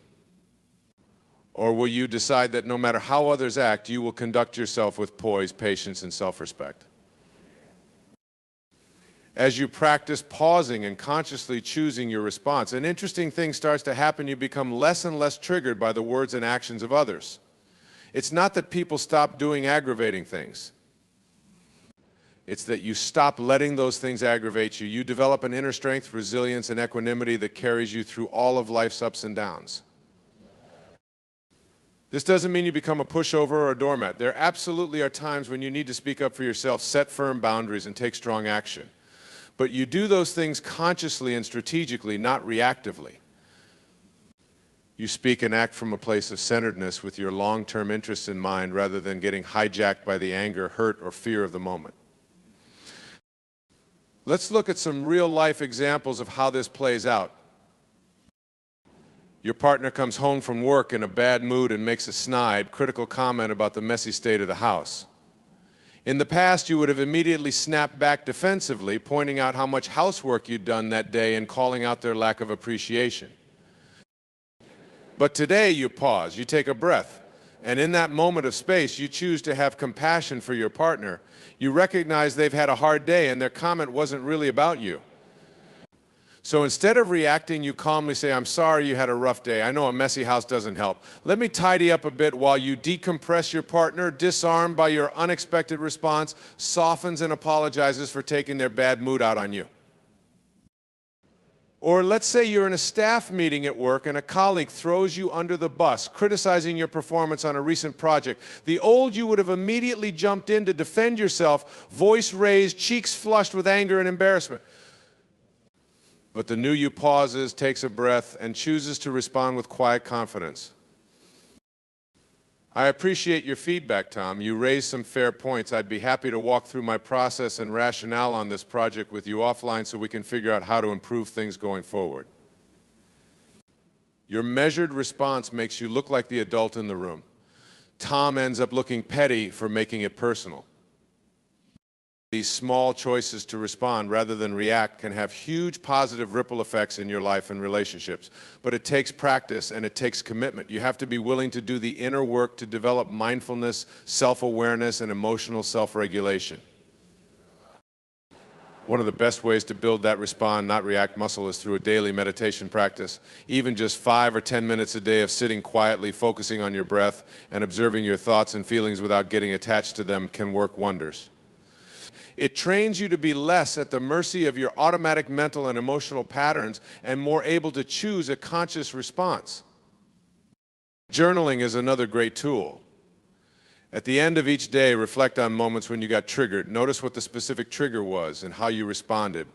Or will you decide that no matter how others act, you will conduct yourself with poise, patience, and self-respect? As you practice pausing and consciously choosing your response, an interesting thing starts to happen. You become less and less triggered by the words and actions of others. It's not that people stop doing aggravating things. It's that you stop letting those things aggravate you. You develop an inner strength, resilience, and equanimity that carries you through all of life's ups and downs. This doesn't mean you become a pushover or a doormat. There absolutely are times when you need to speak up for yourself, set firm boundaries, and take strong action. But you do those things consciously and strategically, not reactively. You speak and act from a place of centeredness with your long-term interests in mind rather than getting hijacked by the anger, hurt, or fear of the moment. Let's look at some real-life examples of how this plays out. Your partner comes home from work in a bad mood and makes a snide, critical comment about the messy state of the house. In the past, you would have immediately snapped back defensively, pointing out how much housework you'd done that day and calling out their lack of appreciation. But today, you pause, you take a breath, and in that moment of space, you choose to have compassion for your partner. You recognize they've had a hard day and their comment wasn't really about you. So instead of reacting, you calmly say, "I'm sorry you had a rough day. I know a messy house doesn't help. Let me tidy up a bit," while you decompress your partner, disarmed by your unexpected response, softens and apologizes for taking their bad mood out on you. Or let's say you're in a staff meeting at work and a colleague throws you under the bus, criticizing your performance on a recent project. The old you would have immediately jumped in to defend yourself, voice raised, cheeks flushed with anger and embarrassment. But the new you pauses, takes a breath, and chooses to respond with quiet confidence. I appreciate your feedback, Tom. You raised some fair points. I'd be happy to walk through my process and rationale on this project with you offline so we can figure out how to improve things going forward. Your measured response makes you look like the adult in the room. Tom ends up looking petty for making it personal. These small choices to respond rather than react can have huge positive ripple effects in your life and relationships. But it takes practice and it takes commitment. You have to be willing to do the inner work to develop mindfulness, self-awareness, and emotional self-regulation. One of the best ways to build that respond, not react muscle is through a daily meditation practice. Even just 5 or 10 minutes a day of sitting quietly, focusing on your breath, and observing your thoughts and feelings without getting attached to them can work wonders. It trains you to be less at the mercy of your automatic mental and emotional patterns and more able to choose a conscious response. Journaling is another great tool. At the end of each day, reflect on moments when you got triggered. Notice what the specific trigger was and how you responded.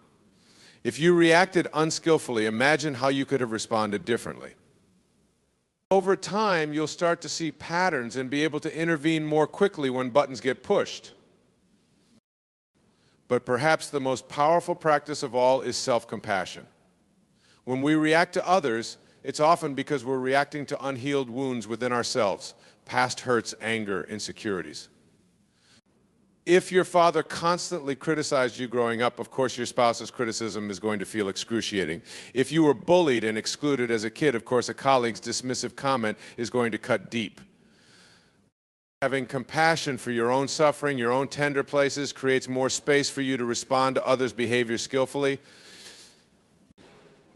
If you reacted unskillfully, imagine how you could have responded differently. Over time, you'll start to see patterns and be able to intervene more quickly when buttons get pushed. But perhaps the most powerful practice of all is self-compassion. When we react to others, it's often because we're reacting to unhealed wounds within ourselves, past hurts, anger, insecurities. If your father constantly criticized you growing up, of course your spouse's criticism is going to feel excruciating. If you were bullied and excluded as a kid, of course a colleague's dismissive comment is going to cut deep. Having compassion for your own suffering, your own tender places, creates more space for you to respond to others' behavior skillfully.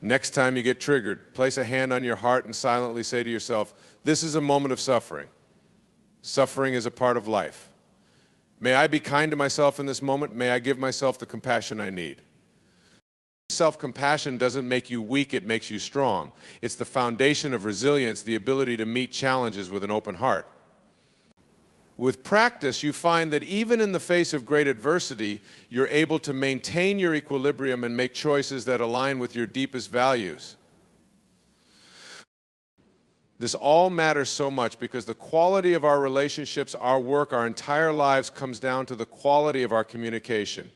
Next time you get triggered, place a hand on your heart and silently say to yourself, this is a moment of suffering. Suffering is a part of life. May I be kind to myself in this moment. May I give myself the compassion I need. Self-compassion doesn't make you weak, it makes you strong. It's the foundation of resilience, the ability to meet challenges with an open heart. With practice, you find that even in the face of great adversity, you're able to maintain your equilibrium and make choices that align with your deepest values. This all matters so much because the quality of our relationships, our work, our entire lives comes down to the quality of our communication.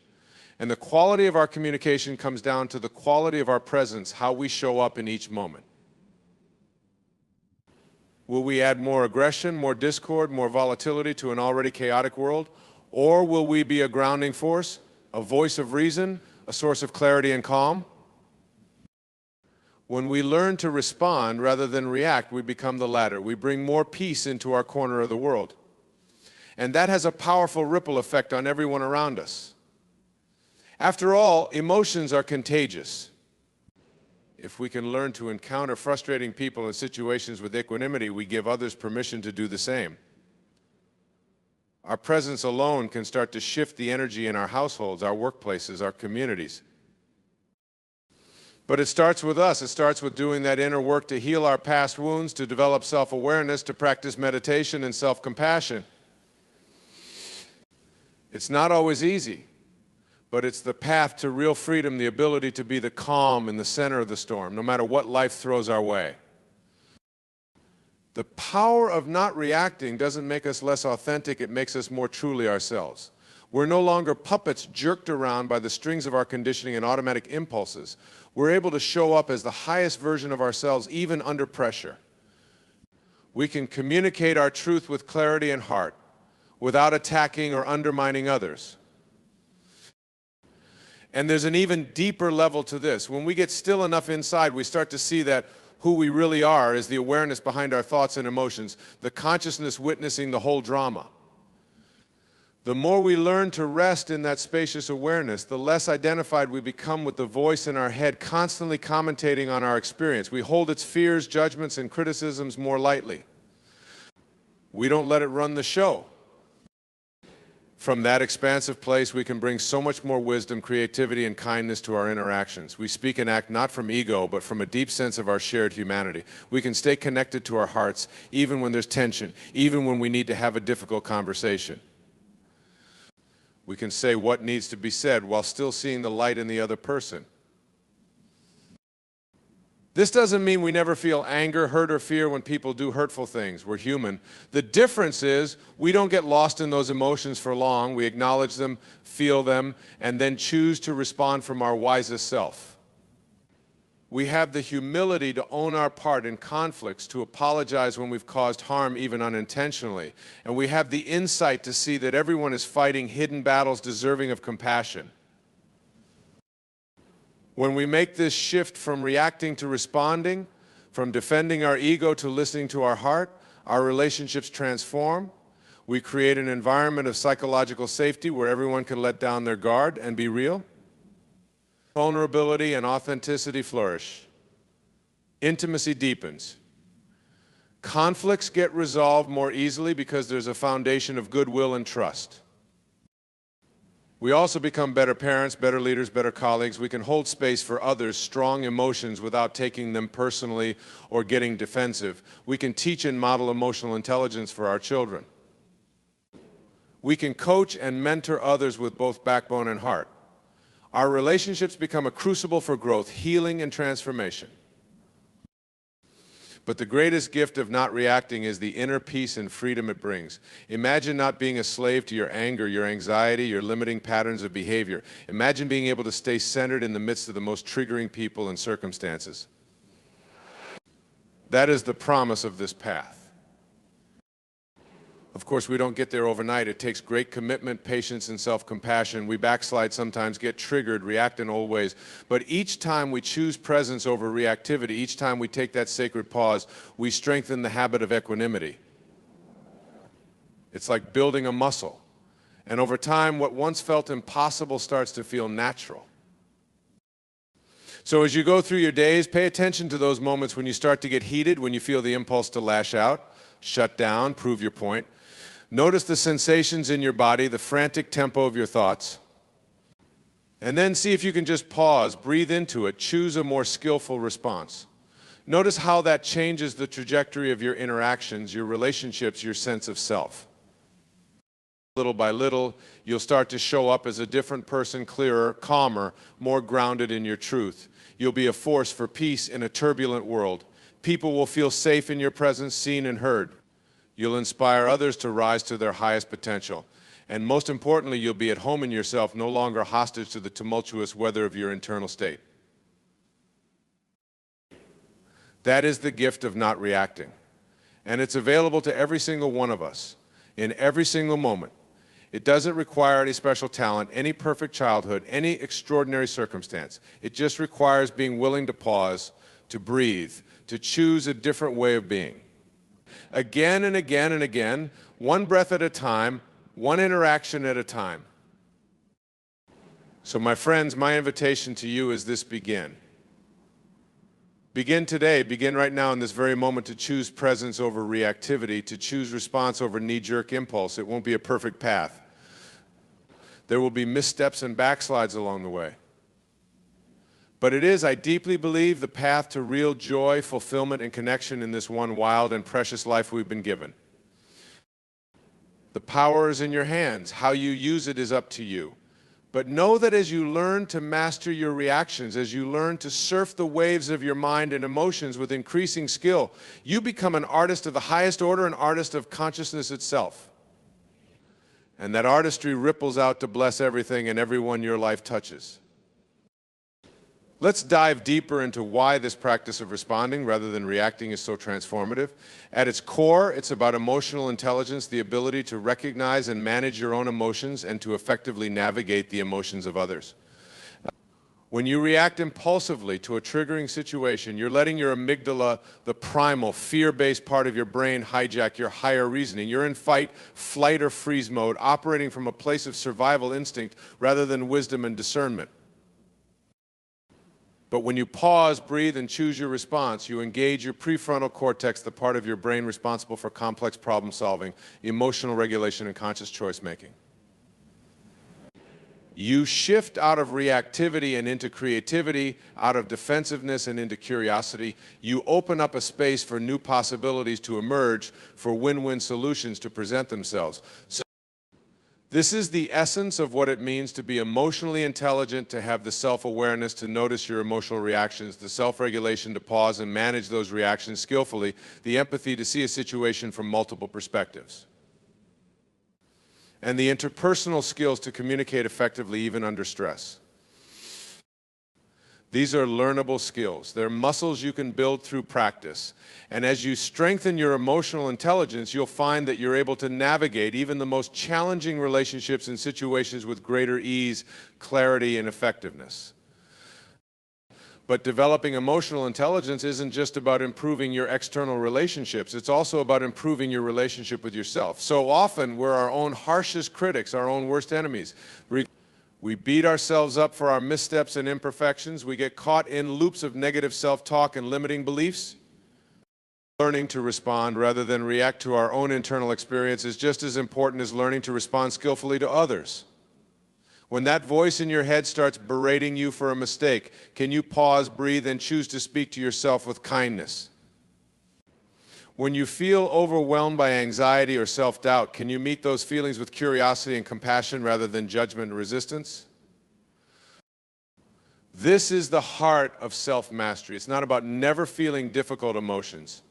And the quality of our communication comes down to the quality of our presence, how we show up in each moment. Will we add more aggression, more discord, more volatility to an already chaotic world? Or will we be a grounding force, a voice of reason, a source of clarity and calm? When we learn to respond rather than react, we become the latter. We bring more peace into our corner of the world. And that has a powerful ripple effect on everyone around us. After all, emotions are contagious. If we can learn to encounter frustrating people and situations with equanimity, we give others permission to do the same. Our presence alone can start to shift the energy in our households, our workplaces, our communities. But it starts with us. It starts with doing that inner work to heal our past wounds, to develop self-awareness, to practice meditation and self-compassion. It's not always easy. But it's the path to real freedom, the ability to be the calm in the center of the storm, no matter what life throws our way. The power of not reacting doesn't make us less authentic, it makes us more truly ourselves. We're no longer puppets jerked around by the strings of our conditioning and automatic impulses. We're able to show up as the highest version of ourselves, even under pressure. We can communicate our truth with clarity and heart, without attacking or undermining others. And there's an even deeper level to this. When we get still enough inside, we start to see that who we really are is the awareness behind our thoughts and emotions, the consciousness witnessing the whole drama. The more we learn to rest in that spacious awareness, the less identified we become with the voice in our head constantly commentating on our experience. We hold its fears, judgments, and criticisms more lightly. We don't let it run the show. From that expansive place, we can bring so much more wisdom, creativity, and kindness to our interactions. We speak and act not from ego, but from a deep sense of our shared humanity. We can stay connected to our hearts, even when there's tension, even when we need to have a difficult conversation. We can say what needs to be said while still seeing the light in the other person. This doesn't mean we never feel anger, hurt, or fear when people do hurtful things. We're human. The difference is we don't get lost in those emotions for long. We acknowledge them, feel them, and then choose to respond from our wisest self. We have the humility to own our part in conflicts, to apologize when we've caused harm, even unintentionally. And we have the insight to see that everyone is fighting hidden battles deserving of compassion. When we make this shift from reacting to responding, from defending our ego to listening to our heart, our relationships transform. We create an environment of psychological safety where everyone can let down their guard and be real. Vulnerability and authenticity flourish. Intimacy deepens. Conflicts get resolved more easily because there's a foundation of goodwill and trust. We also become better parents, better leaders, better colleagues. We can hold space for others' strong emotions without taking them personally or getting defensive. We can teach and model emotional intelligence for our children. We can coach and mentor others with both backbone and heart. Our relationships become a crucible for growth, healing, and transformation. But the greatest gift of not reacting is the inner peace and freedom it brings. Imagine not being a slave to your anger, your anxiety, your limiting patterns of behavior. Imagine being able to stay centered in the midst of the most triggering people and circumstances. That is the promise of this path. Of course, we don't get there overnight. It takes great commitment, patience, and self-compassion. We backslide sometimes, get triggered, react in old ways. But each time we choose presence over reactivity, each time we take that sacred pause, we strengthen the habit of equanimity. It's like building a muscle. And over time, what once felt impossible starts to feel natural. So as you go through your days, pay attention to those moments when you start to get heated, when you feel the impulse to lash out, shut down, prove your point. Notice the sensations in your body, the frantic tempo of your thoughts. And then see if you can just pause, breathe into it, choose a more skillful response. Notice how that changes the trajectory of your interactions, your relationships, your sense of self. Little by little, you'll start to show up as a different person, clearer, calmer, more grounded in your truth. You'll be a force for peace in a turbulent world. People will feel safe in your presence, seen and heard. You'll inspire others to rise to their highest potential. And most importantly, you'll be at home in yourself, no longer hostage to the tumultuous weather of your internal state. That is the gift of not reacting. And it's available to every single one of us, in every single moment. It doesn't require any special talent, any perfect childhood, any extraordinary circumstance. It just requires being willing to pause, to breathe, to choose a different way of being. Again and again and again, one breath at a time, one interaction at a time. So my friends, my invitation to you is this: begin. Begin today, begin right now in this very moment to choose presence over reactivity, to choose response over knee-jerk impulse. It won't be a perfect path. There will be missteps and backslides along the way. But it is, I deeply believe, the path to real joy, fulfillment, and connection in this one wild and precious life we've been given. The power is in your hands. How you use it is up to you. But know that as you learn to master your reactions, as you learn to surf the waves of your mind and emotions with increasing skill, you become an artist of the highest order, an artist of consciousness itself. And that artistry ripples out to bless everything and everyone your life touches. Let's dive deeper into why this practice of responding rather than reacting is so transformative. At its core, it's about emotional intelligence, the ability to recognize and manage your own emotions and to effectively navigate the emotions of others. When you react impulsively to a triggering situation, you're letting your amygdala, the primal, fear-based part of your brain, hijack your higher reasoning. You're in fight, flight, or freeze mode, operating from a place of survival instinct rather than wisdom and discernment. But when you pause, breathe, and choose your response, you engage your prefrontal cortex, the part of your brain responsible for complex problem solving, emotional regulation, and conscious choice making. You shift out of reactivity and into creativity, out of defensiveness and into curiosity. You open up a space for new possibilities to emerge, for win-win solutions to present themselves. So this is the essence of what it means to be emotionally intelligent, to have the self-awareness to notice your emotional reactions, the self-regulation to pause and manage those reactions skillfully, the empathy to see a situation from multiple perspectives, and the interpersonal skills to communicate effectively even under stress. These are learnable skills. They're muscles you can build through practice. And as you strengthen your emotional intelligence, you'll find that you're able to navigate even the most challenging relationships and situations with greater ease, clarity, and effectiveness. But developing emotional intelligence isn't just about improving your external relationships. It's also about improving your relationship with yourself. So often, we're our own harshest critics, our own worst enemies. We beat ourselves up for our missteps and imperfections. We get caught in loops of negative self-talk and limiting beliefs. Learning to respond rather than react to our own internal experience is just as important as learning to respond skillfully to others. When that voice in your head starts berating you for a mistake, can you pause, breathe, and choose to speak to yourself with kindness? When you feel overwhelmed by anxiety or self-doubt, can you meet those feelings with curiosity and compassion rather than judgment and resistance? This is the heart of self-mastery. It's not about never feeling difficult emotions.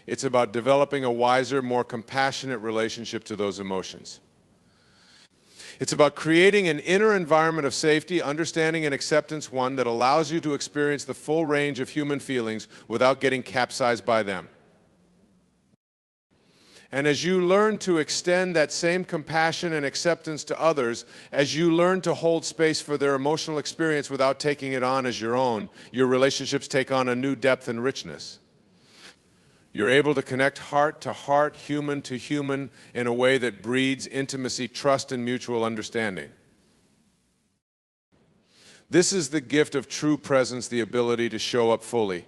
It's about developing a wiser, more compassionate relationship to those emotions. It's about creating an inner environment of safety, understanding, and acceptance, one that allows you to experience the full range of human feelings without getting capsized by them. And as you learn to extend that same compassion and acceptance to others, as you learn to hold space for their emotional experience without taking it on as your own, your relationships take on a new depth and richness. You're able to connect heart to heart, human to human, in a way that breeds intimacy, trust, and mutual understanding. This is the gift of true presence, the ability to show up fully,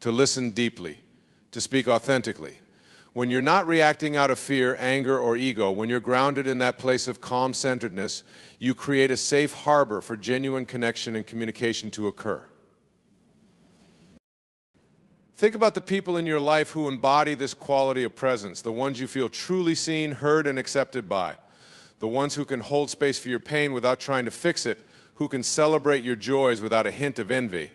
to listen deeply, to speak authentically. When you're not reacting out of fear, anger, or ego, when you're grounded in that place of calm centeredness, you create a safe harbor for genuine connection and communication to occur. Think about the people in your life who embody this quality of presence, the ones you feel truly seen, heard, and accepted by, the ones who can hold space for your pain without trying to fix it, who can celebrate your joys without a hint of envy.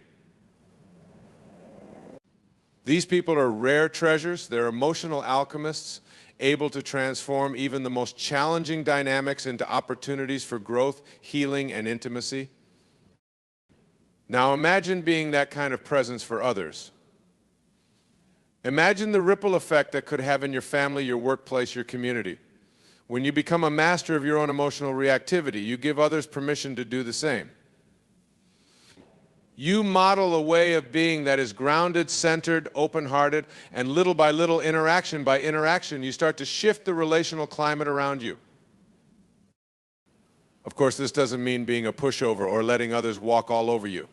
These people are rare treasures. They're emotional alchemists, able to transform even the most challenging dynamics into opportunities for growth, healing, and intimacy. Now imagine being that kind of presence for others. Imagine the ripple effect that could have in your family, your workplace, your community. When you become a master of your own emotional reactivity, you give others permission to do the same. You model a way of being that is grounded, centered, open-hearted, and little by little, interaction by interaction, you start to shift the relational climate around you. Of course, this doesn't mean being a pushover or letting others walk all over you.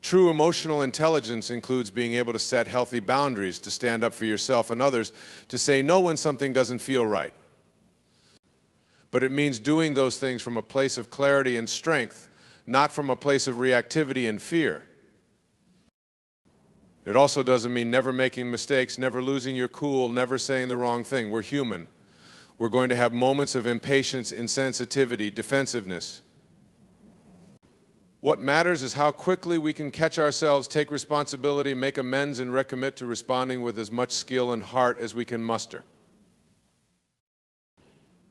True emotional intelligence includes being able to set healthy boundaries, to stand up for yourself and others, to say no when something doesn't feel right. But it means doing those things from a place of clarity and strength, not from a place of reactivity and fear. It also doesn't mean never making mistakes, never losing your cool, never saying the wrong thing. We're human. We're going to have moments of impatience, insensitivity, defensiveness. What matters is how quickly we can catch ourselves, take responsibility, make amends, and recommit to responding with as much skill and heart as we can muster.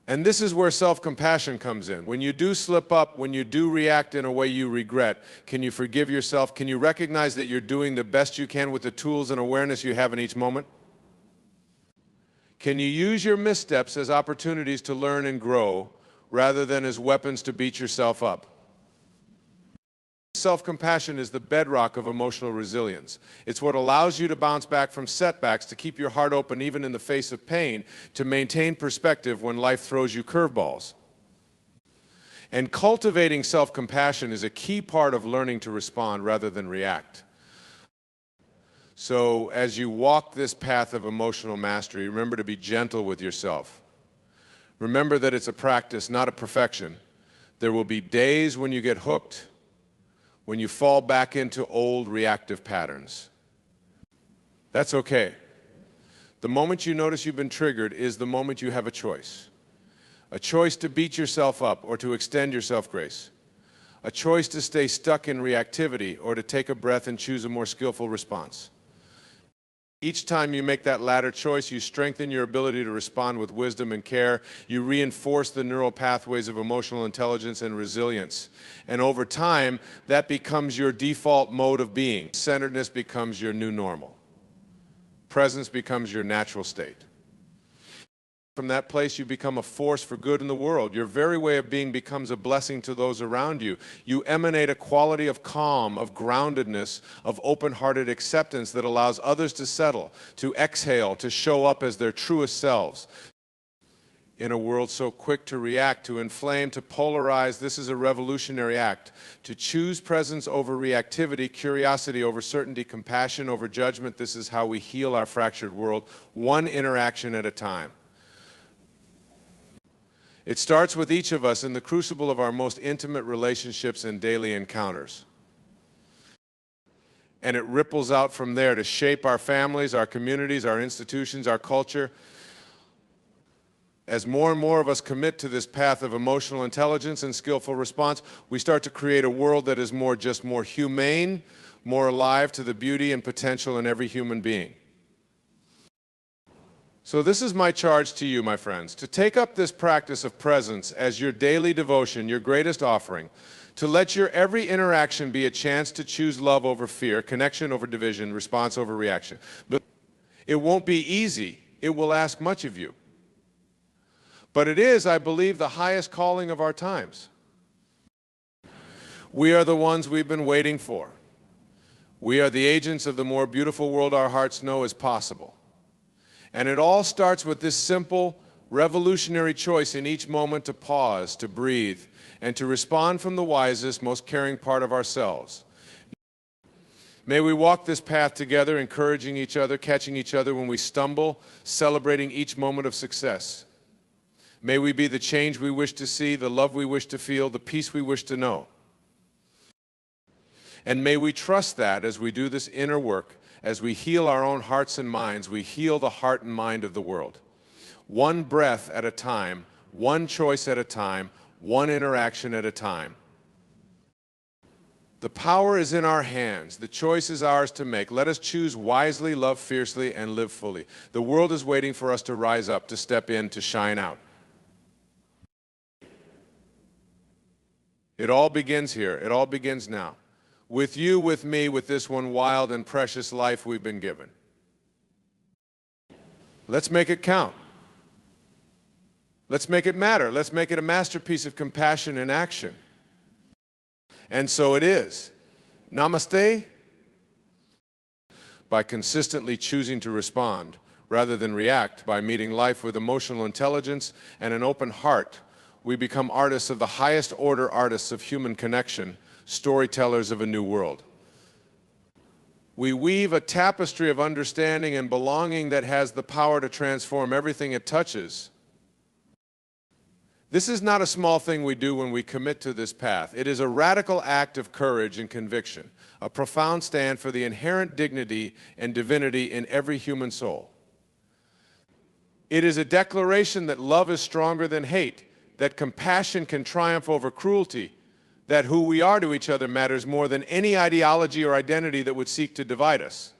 And this is where self-compassion comes in. When you do slip up, when you do react in a way you regret, can you forgive yourself? Can you recognize that you're doing the best you can with the tools and awareness you have in each moment? Can you use your missteps as opportunities to learn and grow rather than as weapons to beat yourself up? Self-compassion is the bedrock of emotional resilience. It's what allows you to bounce back from setbacks, to keep your heart open even in the face of pain, to maintain perspective when life throws you curveballs. And cultivating self-compassion is a key part of learning to respond rather than react. So as you walk this path of emotional mastery, remember to be gentle with yourself. Remember that it's a practice, not a perfection. There will be days when you get hooked, when you fall back into old reactive patterns. That's okay. The moment you notice you've been triggered is the moment you have a choice. A choice to beat yourself up or to extend your self-grace. A choice to stay stuck in reactivity or to take a breath and choose a more skillful response. Each time you make that latter choice, you strengthen your ability to respond with wisdom and care. You reinforce the neural pathways of emotional intelligence and resilience. And over time, that becomes your default mode of being. Centeredness becomes your new normal. Presence becomes your natural state. From that place, you become a force for good in the world. Your very way of being becomes a blessing to those around you. You emanate a quality of calm, of groundedness, of open-hearted acceptance that allows others to settle, to exhale, to show up as their truest selves. In a world so quick to react, to inflame, to polarize, this is a revolutionary act. To choose presence over reactivity, curiosity over certainty, compassion over judgment, this is how we heal our fractured world, one interaction at a time. It starts with each of us in the crucible of our most intimate relationships and daily encounters. And it ripples out from there to shape our families, our communities, our institutions, our culture. As more and more of us commit to this path of emotional intelligence and skillful response, we start to create a world that is more humane, more alive to the beauty and potential in every human being. So this is my charge to you, my friends, to take up this practice of presence as your daily devotion, your greatest offering, to let your every interaction be a chance to choose love over fear, connection over division, response over reaction. But it won't be easy. It will ask much of you. But it is, I believe, the highest calling of our times. We are the ones we've been waiting for. We are the agents of the more beautiful world our hearts know is possible. And it all starts with this simple, revolutionary choice in each moment to pause, to breathe, and to respond from the wisest, most caring part of ourselves. May we walk this path together, encouraging each other, catching each other when we stumble, celebrating each moment of success. May we be the change we wish to see, the love we wish to feel, the peace we wish to know. And may we trust that as we do this inner work, as we heal our own hearts and minds, we heal the heart and mind of the world. One breath at a time, one choice at a time, one interaction at a time. The power is in our hands. The choice is ours to make. Let us choose wisely, love fiercely, and live fully. The world is waiting for us to rise up, to step in, to shine out. It all begins here. It all begins now. With you, with me, with this one wild and precious life we've been given. Let's make it count. Let's make it matter. Let's make it a masterpiece of compassion in action. And so it is. Namaste. By consistently choosing to respond rather than react, by meeting life with emotional intelligence and an open heart, we become artists of the highest order, artists of human connection, storytellers of a new world. We weave a tapestry of understanding and belonging that has the power to transform everything it touches. This is not a small thing we do when we commit to this path. It is a radical act of courage and conviction, a profound stand for the inherent dignity and divinity in every human soul. It is a declaration that love is stronger than hate, that compassion can triumph over cruelty, that who we are to each other matters more than any ideology or identity that would seek to divide us.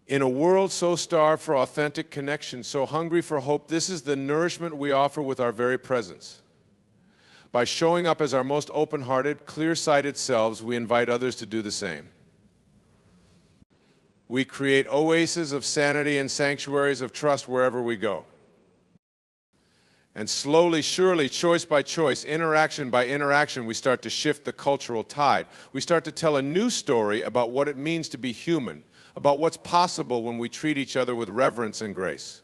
In a world so starved for authentic connection, so hungry for hope, this is the nourishment we offer with our very presence. By showing up as our most open-hearted, clear-sighted selves, we invite others to do the same. We create oases of sanity and sanctuaries of trust wherever we go. And slowly, surely, choice by choice, interaction by interaction, we start to shift the cultural tide. We start to tell a new story about what it means to be human, about what's possible when we treat each other with reverence and grace.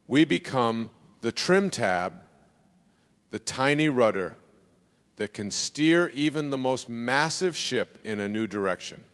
We become the trim tab, the tiny rudder that can steer even the most massive ship in a new direction.